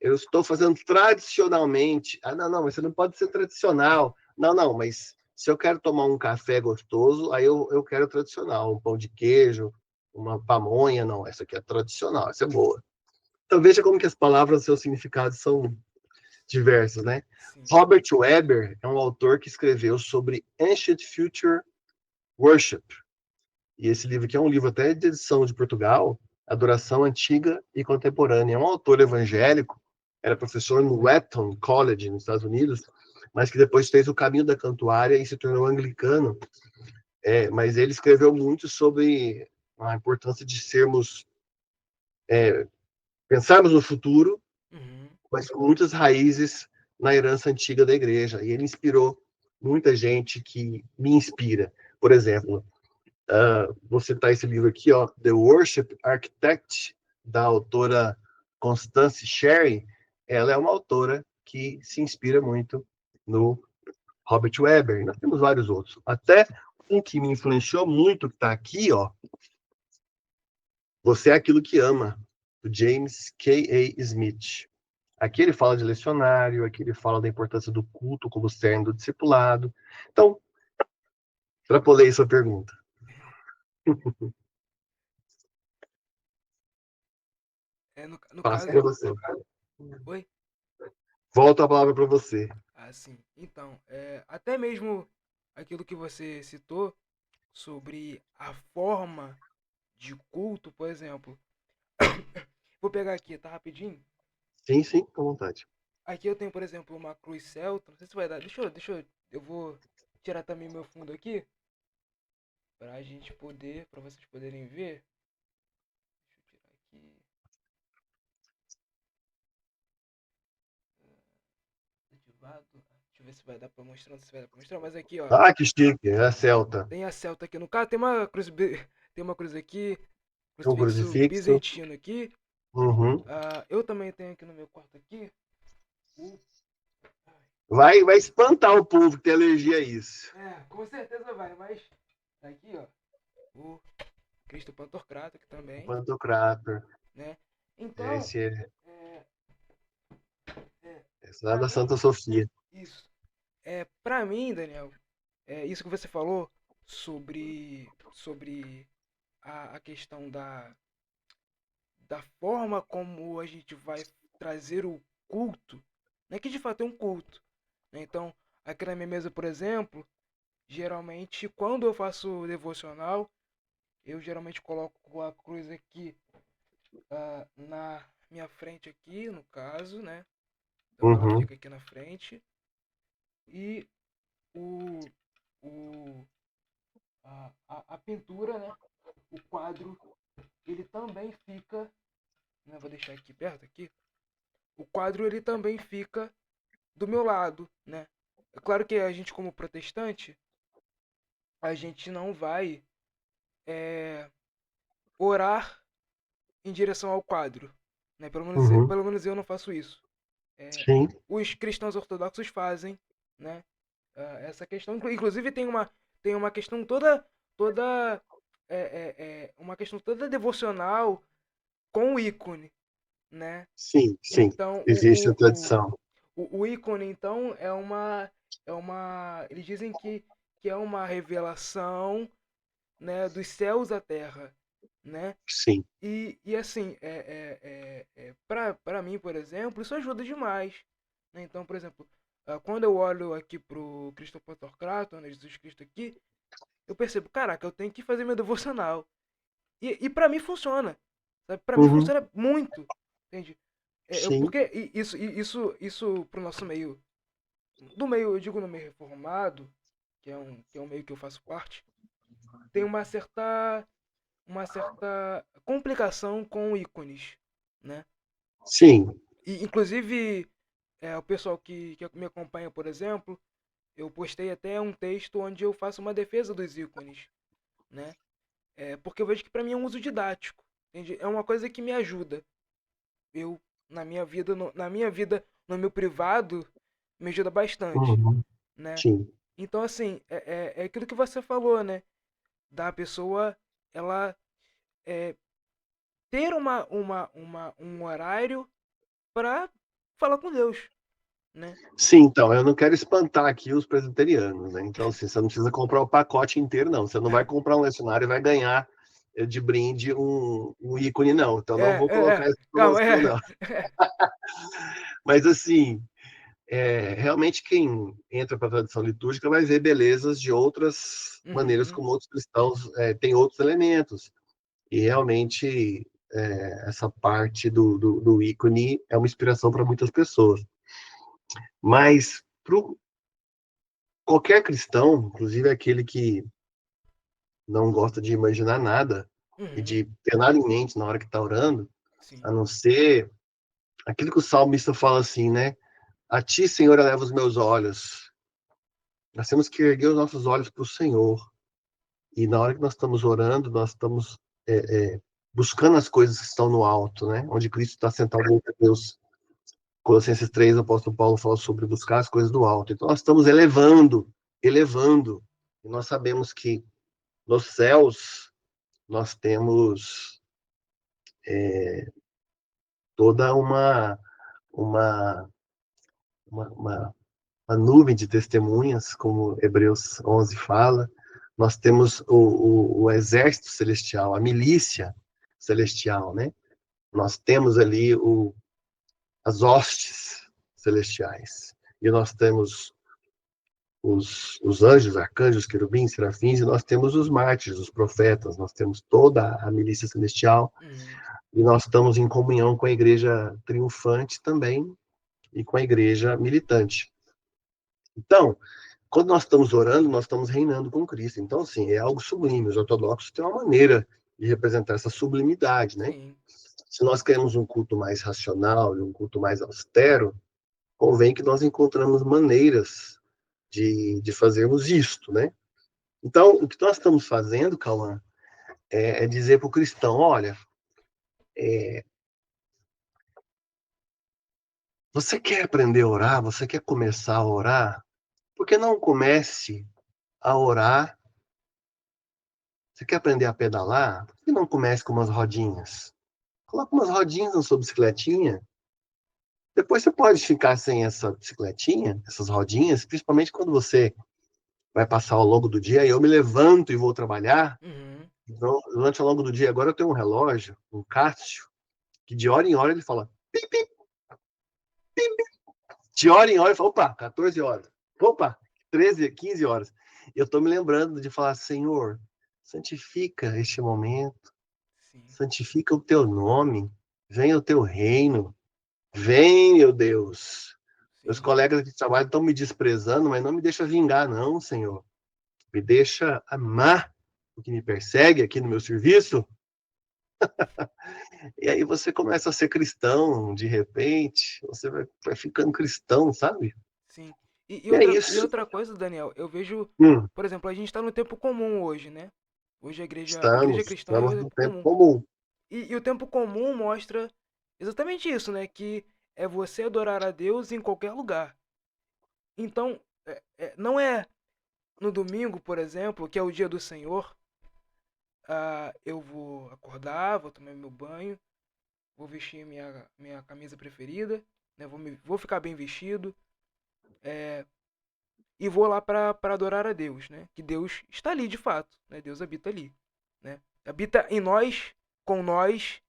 S2: Eu estou fazendo tradicionalmente. Ah, não, não, mas você não pode ser tradicional. Não, não, mas se eu quero tomar um café gostoso, aí eu quero tradicional, um pão de queijo, uma pamonha, não, essa aqui é tradicional, essa é boa. Então veja como que as palavras, seus significados são diversos, né?
S1: Sim.
S2: Robert Weber é um autor que escreveu sobre Ancient Future Worship. E esse livro aqui é um livro até de edição de Portugal, Adoração Antiga e Contemporânea. É um autor evangélico, era professor no Wheaton College, nos Estados Unidos, mas que depois fez o caminho da cantuária e se tornou anglicano. Mas ele escreveu muito sobre a importância de pensarmos no futuro,
S1: Uhum.
S2: mas com muitas raízes na herança antiga da igreja. E ele inspirou muita gente que me inspira. Por exemplo, vou citar esse livro aqui, ó, The Worship Architect, da autora Constance Sherry. Ela é uma autora que se inspira muito no Robert Webber, nós temos vários outros. Até um que me influenciou muito, que está aqui, ó, Você é Aquilo que Ama, do James K.A. Smith. Aqui ele fala de lecionário, aqui ele fala da importância do culto como cerne do discipulado. Então, extrapolei sua pergunta.
S1: No
S2: Passo para
S1: caso.
S2: você.
S1: Oi?
S2: Volto a palavra para você.
S1: Assim, então, até mesmo aquilo que você citou sobre a forma de culto, por exemplo. Vou pegar aqui, tá rapidinho?
S2: Sim, sim, com vontade.
S1: Aqui eu tenho, por exemplo, uma cruz celta. Não sei se vai dar. Eu vou tirar também meu fundo aqui. Pra gente poder. Pra vocês poderem ver. Deixa eu tirar aqui. Ativado. Deixa eu ver se vai dar pra mostrar. Não sei se vai dar pra mostrar. Mas aqui, ó.
S2: Ah, que chique, é a Celta.
S1: Tem a celta aqui no carro. Tem uma cruz aqui.
S2: Tem um
S1: Crucifixo
S2: crucifixo.
S1: bizantino aqui.
S2: Uhum.
S1: Eu também tenho aqui no meu quarto aqui. O...
S2: Vai espantar o povo que tem alergia a isso.
S1: Com certeza vai, mas. Tá aqui, ó. O Cristo Pantocrator aqui também,
S2: Pantocrator.
S1: né? Então,
S2: Esse é,
S1: é,
S2: esse lá
S1: para
S2: da
S1: mim,
S2: Santa Sofia.
S1: isso. Para mim, Daniel, isso que você falou sobre a questão da forma como a gente vai trazer o culto, né? Que de fato é um culto, né? Então, aqui na minha mesa, por exemplo, geralmente quando eu faço devocional, eu geralmente coloco a cruz aqui na minha frente aqui, no caso, né? Então ela
S2: Uhum.
S1: fica aqui na frente e o, o a pintura, né? O quadro, ele também fica, né? Vou deixar aqui perto aqui. O quadro ele também fica do meu lado, né? É claro que a gente como protestante, a gente não vai é, orar em direção ao quadro, né?
S2: Uhum.
S1: Pelo menos eu não faço isso.
S2: Sim,
S1: Os cristãos ortodoxos fazem, né? Essa questão, inclusive tem uma questão toda uma questão toda devocional com o ícone, né?
S2: sim, sim.
S1: Então
S2: Existe a tradição.
S1: o ícone então é uma eles dizem que é uma revelação, né, dos céus à terra, né?
S2: Sim.
S1: E assim, para mim, por exemplo, isso ajuda demais, né? Então, por exemplo, quando eu olho aqui pro Cristo Pantocrator, né, Jesus Cristo aqui, eu percebo, caraca, eu tenho que fazer meu devocional. E para mim funciona, sabe? Para mim
S2: Uhum.
S1: funciona muito, entende?
S2: Sim,
S1: Porque isso pro nosso meio, do meio, eu digo no meio reformado, que é um meio que eu faço parte, tem uma certa complicação com ícones, né?
S2: sim.
S1: E, inclusive, o pessoal que me acompanha, por exemplo, eu postei até um texto onde eu faço uma defesa dos ícones, né? Porque eu vejo que para mim é um uso didático, entende? É uma coisa que me ajuda. Eu, na minha vida, no meu privado, me ajuda bastante,
S2: Uhum.
S1: né?
S2: Sim.
S1: Então, assim, é aquilo que você falou, né? Da pessoa, ela ter um horário para falar com Deus, né?
S2: Sim, então, eu não quero espantar aqui os presbiterianos, né? Então, assim, você não precisa comprar o pacote inteiro, não. Você não vai comprar um lecionário e vai ganhar de brinde um ícone, não. Então, não vou colocar essa
S1: Calma,
S2: promoção, não. Mas, assim, realmente quem entra para a tradição litúrgica vai ver belezas de outras maneiras
S1: Uhum,
S2: como outros cristãos têm outros elementos. E realmente essa parte do ícone é uma inspiração para muitas pessoas. Mas para qualquer cristão, inclusive aquele que não gosta de imaginar nada e
S1: uhum,
S2: de ter nada em mente na hora que está orando,
S1: sim,
S2: a não ser aquilo que o salmista fala assim, né? A ti, Senhor, eleva os meus olhos. Nós temos que erguer os nossos olhos para o Senhor. E na hora que nós estamos orando, nós estamos buscando as coisas que estão no alto, né? Onde Cristo está sentado entre Deus. Colossenses 3, o apóstolo Paulo fala sobre buscar as coisas do alto. Então, nós estamos elevando, elevando. E nós sabemos que nos céus nós temos toda uma, uma, uma nuvem de testemunhas, como Hebreus 11 fala. Nós temos o exército celestial, a milícia celestial, né? Nós temos ali as hostes celestiais. E nós temos os anjos, arcanjos, querubins, serafins, e nós temos os mártires, os profetas, nós temos toda a milícia celestial,
S1: Uhum.
S2: e nós estamos em comunhão com a igreja triunfante também, e com a igreja militante. Então, quando nós estamos orando, nós estamos reinando com Cristo. Então, assim, é algo sublime. Os ortodoxos têm uma maneira de representar essa sublimidade, né?
S1: Sim,
S2: Se nós queremos um culto mais racional e um culto mais austero, convém que nós encontramos maneiras de fazermos isto, né? Então, o que nós estamos fazendo, Cauã, é dizer para o cristão, olha, você quer aprender a orar? Você quer começar a orar? Por que não comece a orar? Você quer aprender a pedalar? Por que não comece com umas rodinhas? Coloca umas rodinhas na sua bicicletinha. Depois você pode ficar sem essa bicicletinha, essas rodinhas, principalmente quando você vai passar ao longo do dia. Eu me levanto e vou trabalhar.
S1: uhum,
S2: Então, durante ao longo do dia, agora eu tenho um relógio, um Casio, que de hora em hora ele fala, pip, pip, de hora em hora ele fala, opa, 14 horas. Opa, 13, 15 horas. Eu estou me lembrando de falar, Senhor, santifica este momento,
S1: sim,
S2: santifica o teu nome, venha o teu reino, vem, meu Deus. Meus
S1: sim,
S2: colegas de trabalho estão me desprezando, mas não me deixa vingar, não, Senhor. Me deixa amar o que me persegue aqui no meu serviço. E aí você começa a ser cristão, de repente, você vai ficando cristão, sabe?
S1: sim. E, e
S2: E é
S1: outra, e
S2: isso.
S1: outra coisa, Daniel, eu vejo,
S2: Hum,
S1: por exemplo, a gente está no tempo comum hoje, né? Hoje a igreja cristã é
S2: estamos
S1: o
S2: no
S1: tempo
S2: tempo
S1: comum.
S2: comum.
S1: E o tempo comum mostra exatamente isso, né? Que é você adorar a Deus em qualquer lugar. Então, não é no domingo, por exemplo, que é o dia do Senhor, eu vou acordar, vou tomar meu banho, vou vestir minha camisa preferida, né? Vou ficar bem vestido, e vou lá para adorar a Deus, né? Que Deus está ali de fato, né? Deus habita ali, né? Habita em nós, com nós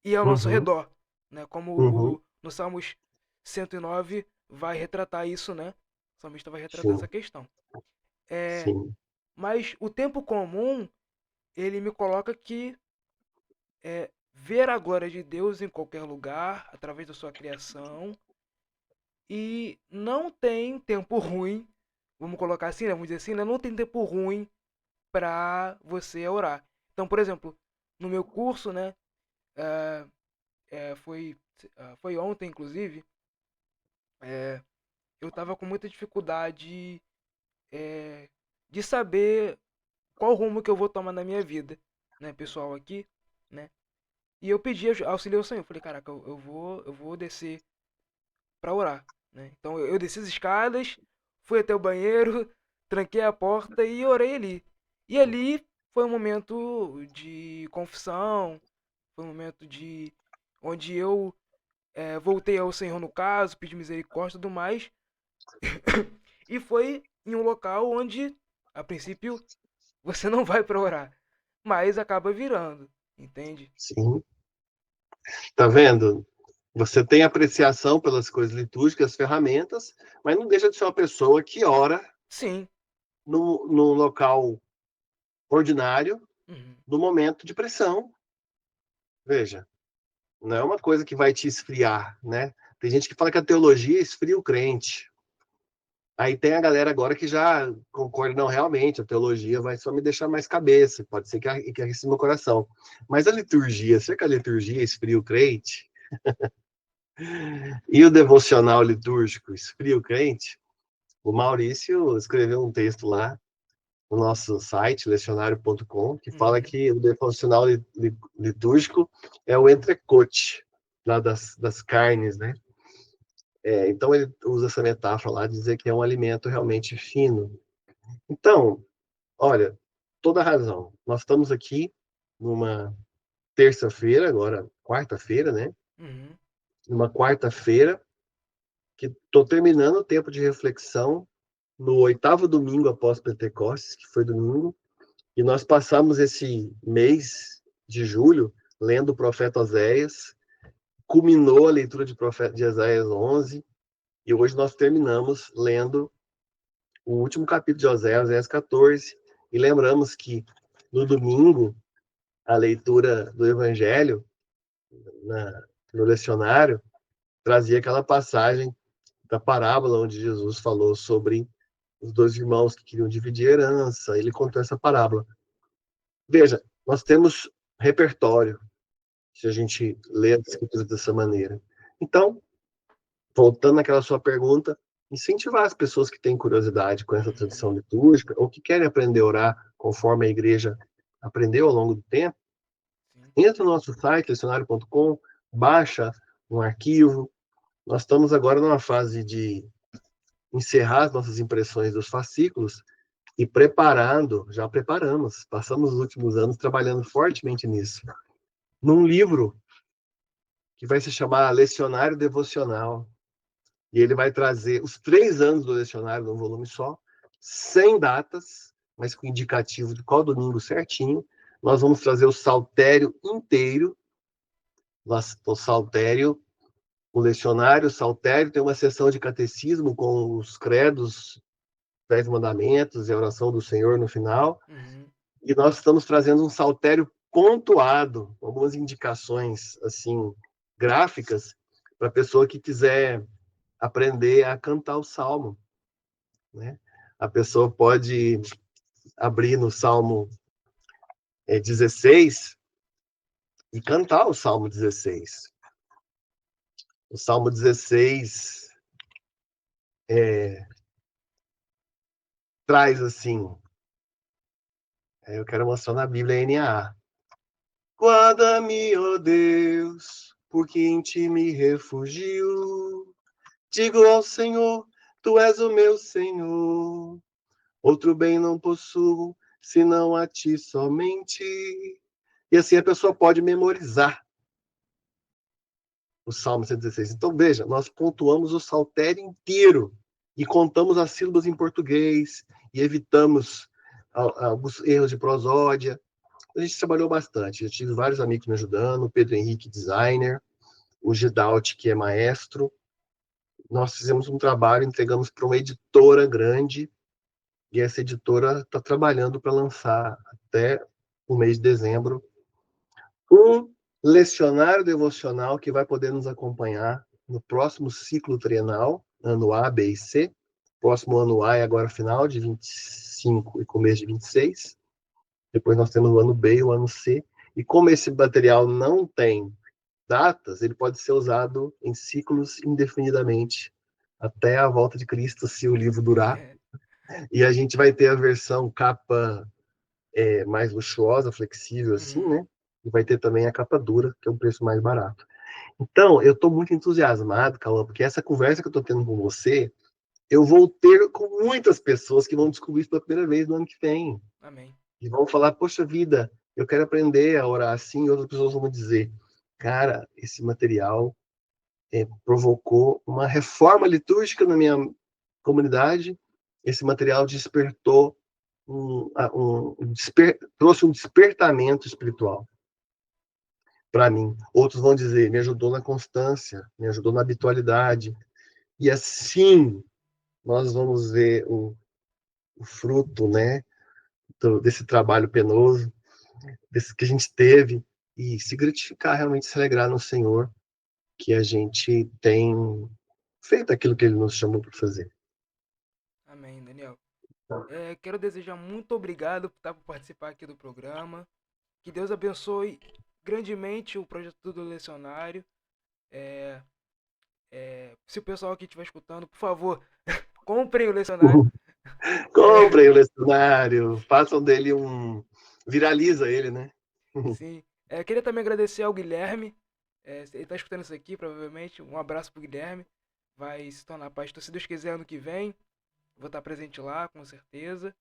S1: e ao nosso
S2: Uhum,
S1: redor, né? Como
S2: uhum,
S1: no Salmos 109 vai retratar isso, né? O salmista vai retratar essa
S2: sim,
S1: questão. É,
S2: sim,
S1: mas o tempo comum, ele me coloca que ver a glória de Deus em qualquer lugar, através da sua criação, e não tem tempo ruim, vamos colocar assim, né? Vamos dizer assim, né? Não tem tempo ruim para você orar. Então, por exemplo, no meu curso, né? É, foi, foi ontem, inclusive, é, eu estava com muita dificuldade é, de saber qual rumo que eu vou tomar na minha vida, né, pessoal aqui, né? E eu pedi auxílio ao Senhor. Falei, caraca, eu vou descer para orar, né? Então eu desci as escadas, fui até o banheiro, tranquei a porta e orei ali. E ali foi um momento de confissão, foi um momento de onde eu voltei ao Senhor no caso, pedi misericórdia e tudo mais. E foi em um local onde, a princípio, você não vai para orar, mas acaba virando, entende?
S2: sim. Tá vendo? Você tem apreciação pelas coisas litúrgicas, ferramentas, mas não deixa de ser uma pessoa que ora
S1: Sim.
S2: no local ordinário,
S1: Uhum.
S2: no momento de pressão. Veja, não é uma coisa que vai te esfriar, né? Tem gente que fala que a teologia esfria o crente. Aí tem a galera agora que já concorda, não, realmente, a teologia vai só me deixar mais cabeça, pode ser que aqueça meu coração. Mas a liturgia, será que a liturgia esfria o crente? E o devocional litúrgico esfria o crente? O Maurício escreveu um texto lá no nosso site, lecionário.com, que fala
S1: Uhum.
S2: que o devocional litúrgico é o entrecote lá das carnes, né? Então ele usa essa metáfora lá de dizer que é um alimento realmente fino. Então, olha, toda razão. Nós estamos aqui numa terça-feira, agora quarta-feira, né?
S1: Uhum.
S2: Numa quarta-feira, que estou terminando o tempo de reflexão no oitavo domingo após Pentecostes, que foi domingo, e nós passamos esse mês de julho lendo o profeta Oséias, culminou a leitura de Oséias 11, e hoje nós terminamos lendo o último capítulo de Oséias, Oséias 14, e lembramos que no domingo, a leitura do Evangelho, no lecionário, trazia aquela passagem da parábola onde Jesus falou sobre os dois irmãos que queriam dividir a herança. Ele contou essa parábola. Veja, nós temos repertório se a gente lê as escrituras dessa maneira. Então, voltando àquela sua pergunta, incentivar as pessoas que têm curiosidade com essa
S1: Uhum.
S2: tradição litúrgica ou que querem aprender a orar conforme a igreja aprendeu ao longo do tempo,
S1: Sim.
S2: entra no nosso site, lecionário.com, baixa um arquivo. Nós estamos agora numa fase de encerrar as nossas impressões dos fascículos e preparando, já preparamos, passamos os últimos anos trabalhando fortemente nisso, num livro que vai se chamar Lecionário Devocional. E ele vai trazer os 3 anos do lecionário num volume só, sem datas, mas com indicativo de qual domingo certinho. Nós vamos trazer o saltério inteiro, o saltério, o lecionário, o saltério, tem uma sessão de catecismo com os credos, 10 mandamentos e a oração do Senhor no final.
S1: Uhum.
S2: E nós estamos trazendo um saltério pontuado, algumas indicações assim gráficas para a pessoa que quiser aprender a cantar o salmo, né? A pessoa pode abrir no Salmo 16 e cantar o Salmo 16. O Salmo 16 traz assim, eu quero mostrar na Bíblia NAA. Guarda-me, ó Deus, porque em ti me refugio. Digo ao Senhor, tu és o meu Senhor. Outro bem não possuo, senão a ti somente. E assim a pessoa pode memorizar o Salmo 116. Então, veja, nós pontuamos o saltério inteiro e contamos as sílabas em português e evitamos alguns erros de prosódia. A gente trabalhou bastante. Eu tive vários amigos me ajudando, o Pedro Henrique, designer, o Gidalt, que é maestro. Nós fizemos um trabalho, entregamos para uma editora grande, e essa editora está trabalhando para lançar até o mês de dezembro um lecionário devocional que vai poder nos acompanhar no próximo ciclo trienal, ano A, B e C. Próximo ano A é agora final de 25 e começo de 26. Depois nós temos o ano B e o ano C. E como esse material não tem datas, ele pode ser usado em ciclos indefinidamente, até a volta de Cristo, se o livro durar. E a gente vai ter a versão capa mais luxuosa, flexível assim,
S1: Uhum.
S2: né? E vai ter também a capa dura, que é um preço mais barato. Então, eu estou muito entusiasmado, Cauã, porque essa conversa que eu estou tendo com você, eu vou ter com muitas pessoas que vão descobrir isso pela primeira vez no ano que vem.
S1: Amém.
S2: E vão falar, poxa vida, eu quero aprender a orar assim, e outras pessoas vão dizer, cara, esse material provocou uma reforma litúrgica na minha comunidade, esse material despertou trouxe um despertamento espiritual para mim. Outros vão dizer, me ajudou na constância, me ajudou na habitualidade. E assim nós vamos ver o fruto, né, desse trabalho penoso, desse que a gente teve, e se gratificar, realmente se alegrar no Senhor, que a gente tem feito aquilo que Ele nos chamou para fazer.
S1: Amém, Daniel. Quero desejar muito obrigado por participar aqui do programa. Que Deus abençoe grandemente o projeto do Lecionário. É, se o pessoal aqui estiver escutando, por favor, comprem o Lecionário. É,
S2: Comprem o lecionário, façam dele viraliza ele, né?
S1: sim. Queria também agradecer ao Guilherme. Ele está escutando isso aqui, provavelmente. Um abraço pro Guilherme. vai se tornar pastor, se Deus quiser, ano que vem. Vou estar presente lá, com certeza.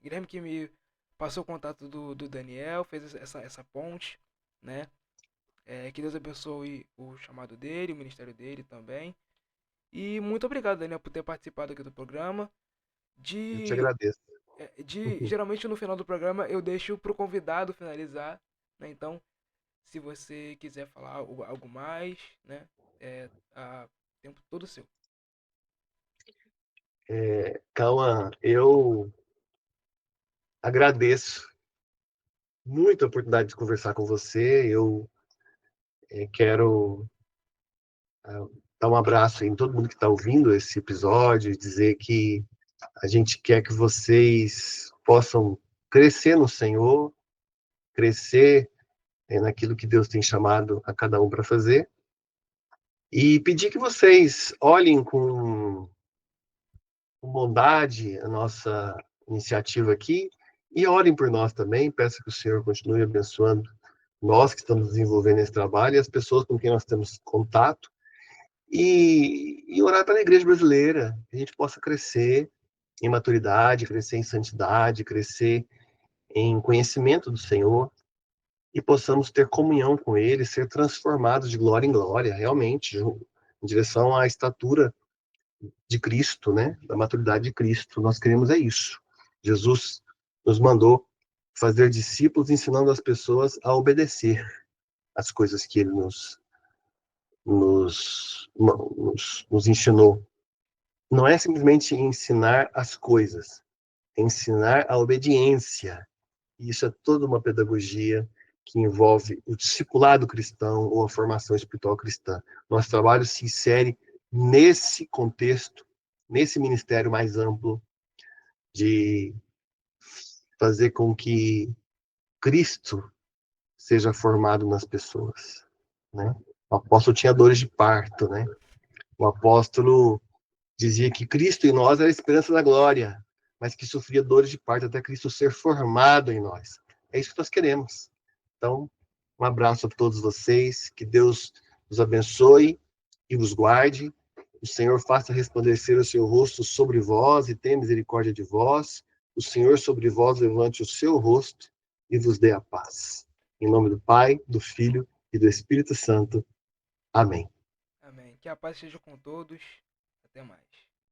S1: Guilherme que me passou o contato do Daniel, fez essa ponte, né? Que Deus abençoe o chamado dele, o ministério dele também. E muito obrigado, Daniel, por ter participado aqui do programa.
S2: Eu te
S1: De,
S2: agradeço.
S1: geralmente no final do programa eu deixo para o convidado finalizar, né? Então, se você quiser falar algo mais, né? Tempo todo seu.
S2: Cauã, eu agradeço muito a oportunidade de conversar com você. Eu quero dar um abraço em todo mundo que está ouvindo esse episódio, dizer que a gente quer que vocês possam crescer no Senhor, crescer naquilo que Deus tem chamado a cada um para fazer, e pedir que vocês olhem com bondade a nossa iniciativa aqui e orem por nós também. Peço que o Senhor continue abençoando nós que estamos desenvolvendo esse trabalho e as pessoas com quem nós temos contato, e orar pela igreja brasileira, que a gente possa crescer em maturidade, crescer em santidade, crescer em conhecimento do Senhor, e possamos ter comunhão com Ele, ser transformados de glória em glória, realmente, em direção à estatura de Cristo, né? Da maturidade de Cristo. Nós queremos isso. Jesus nos mandou fazer discípulos, ensinando as pessoas a obedecer as coisas que Ele nos ensinou. Não é simplesmente ensinar as coisas, é ensinar a obediência. E isso é toda uma pedagogia que envolve o discipulado cristão ou a formação espiritual cristã. Nosso trabalho se insere nesse contexto, nesse ministério mais amplo de fazer com que Cristo seja formado nas pessoas, né? O apóstolo tinha dores de parto, né? O apóstolo dizia que Cristo em nós era a esperança da glória, mas que sofria dores de parto até Cristo ser formado em nós. É isso que nós queremos. Então, um abraço a todos vocês, que Deus os abençoe e os guarde. O Senhor faça resplandecer o seu rosto sobre vós e tenha misericórdia de vós. O Senhor sobre vós levante o seu rosto e vos dê a paz. Em nome do Pai, do Filho e do Espírito Santo. Amém.
S1: Amém. Que a paz esteja com todos. Até mais.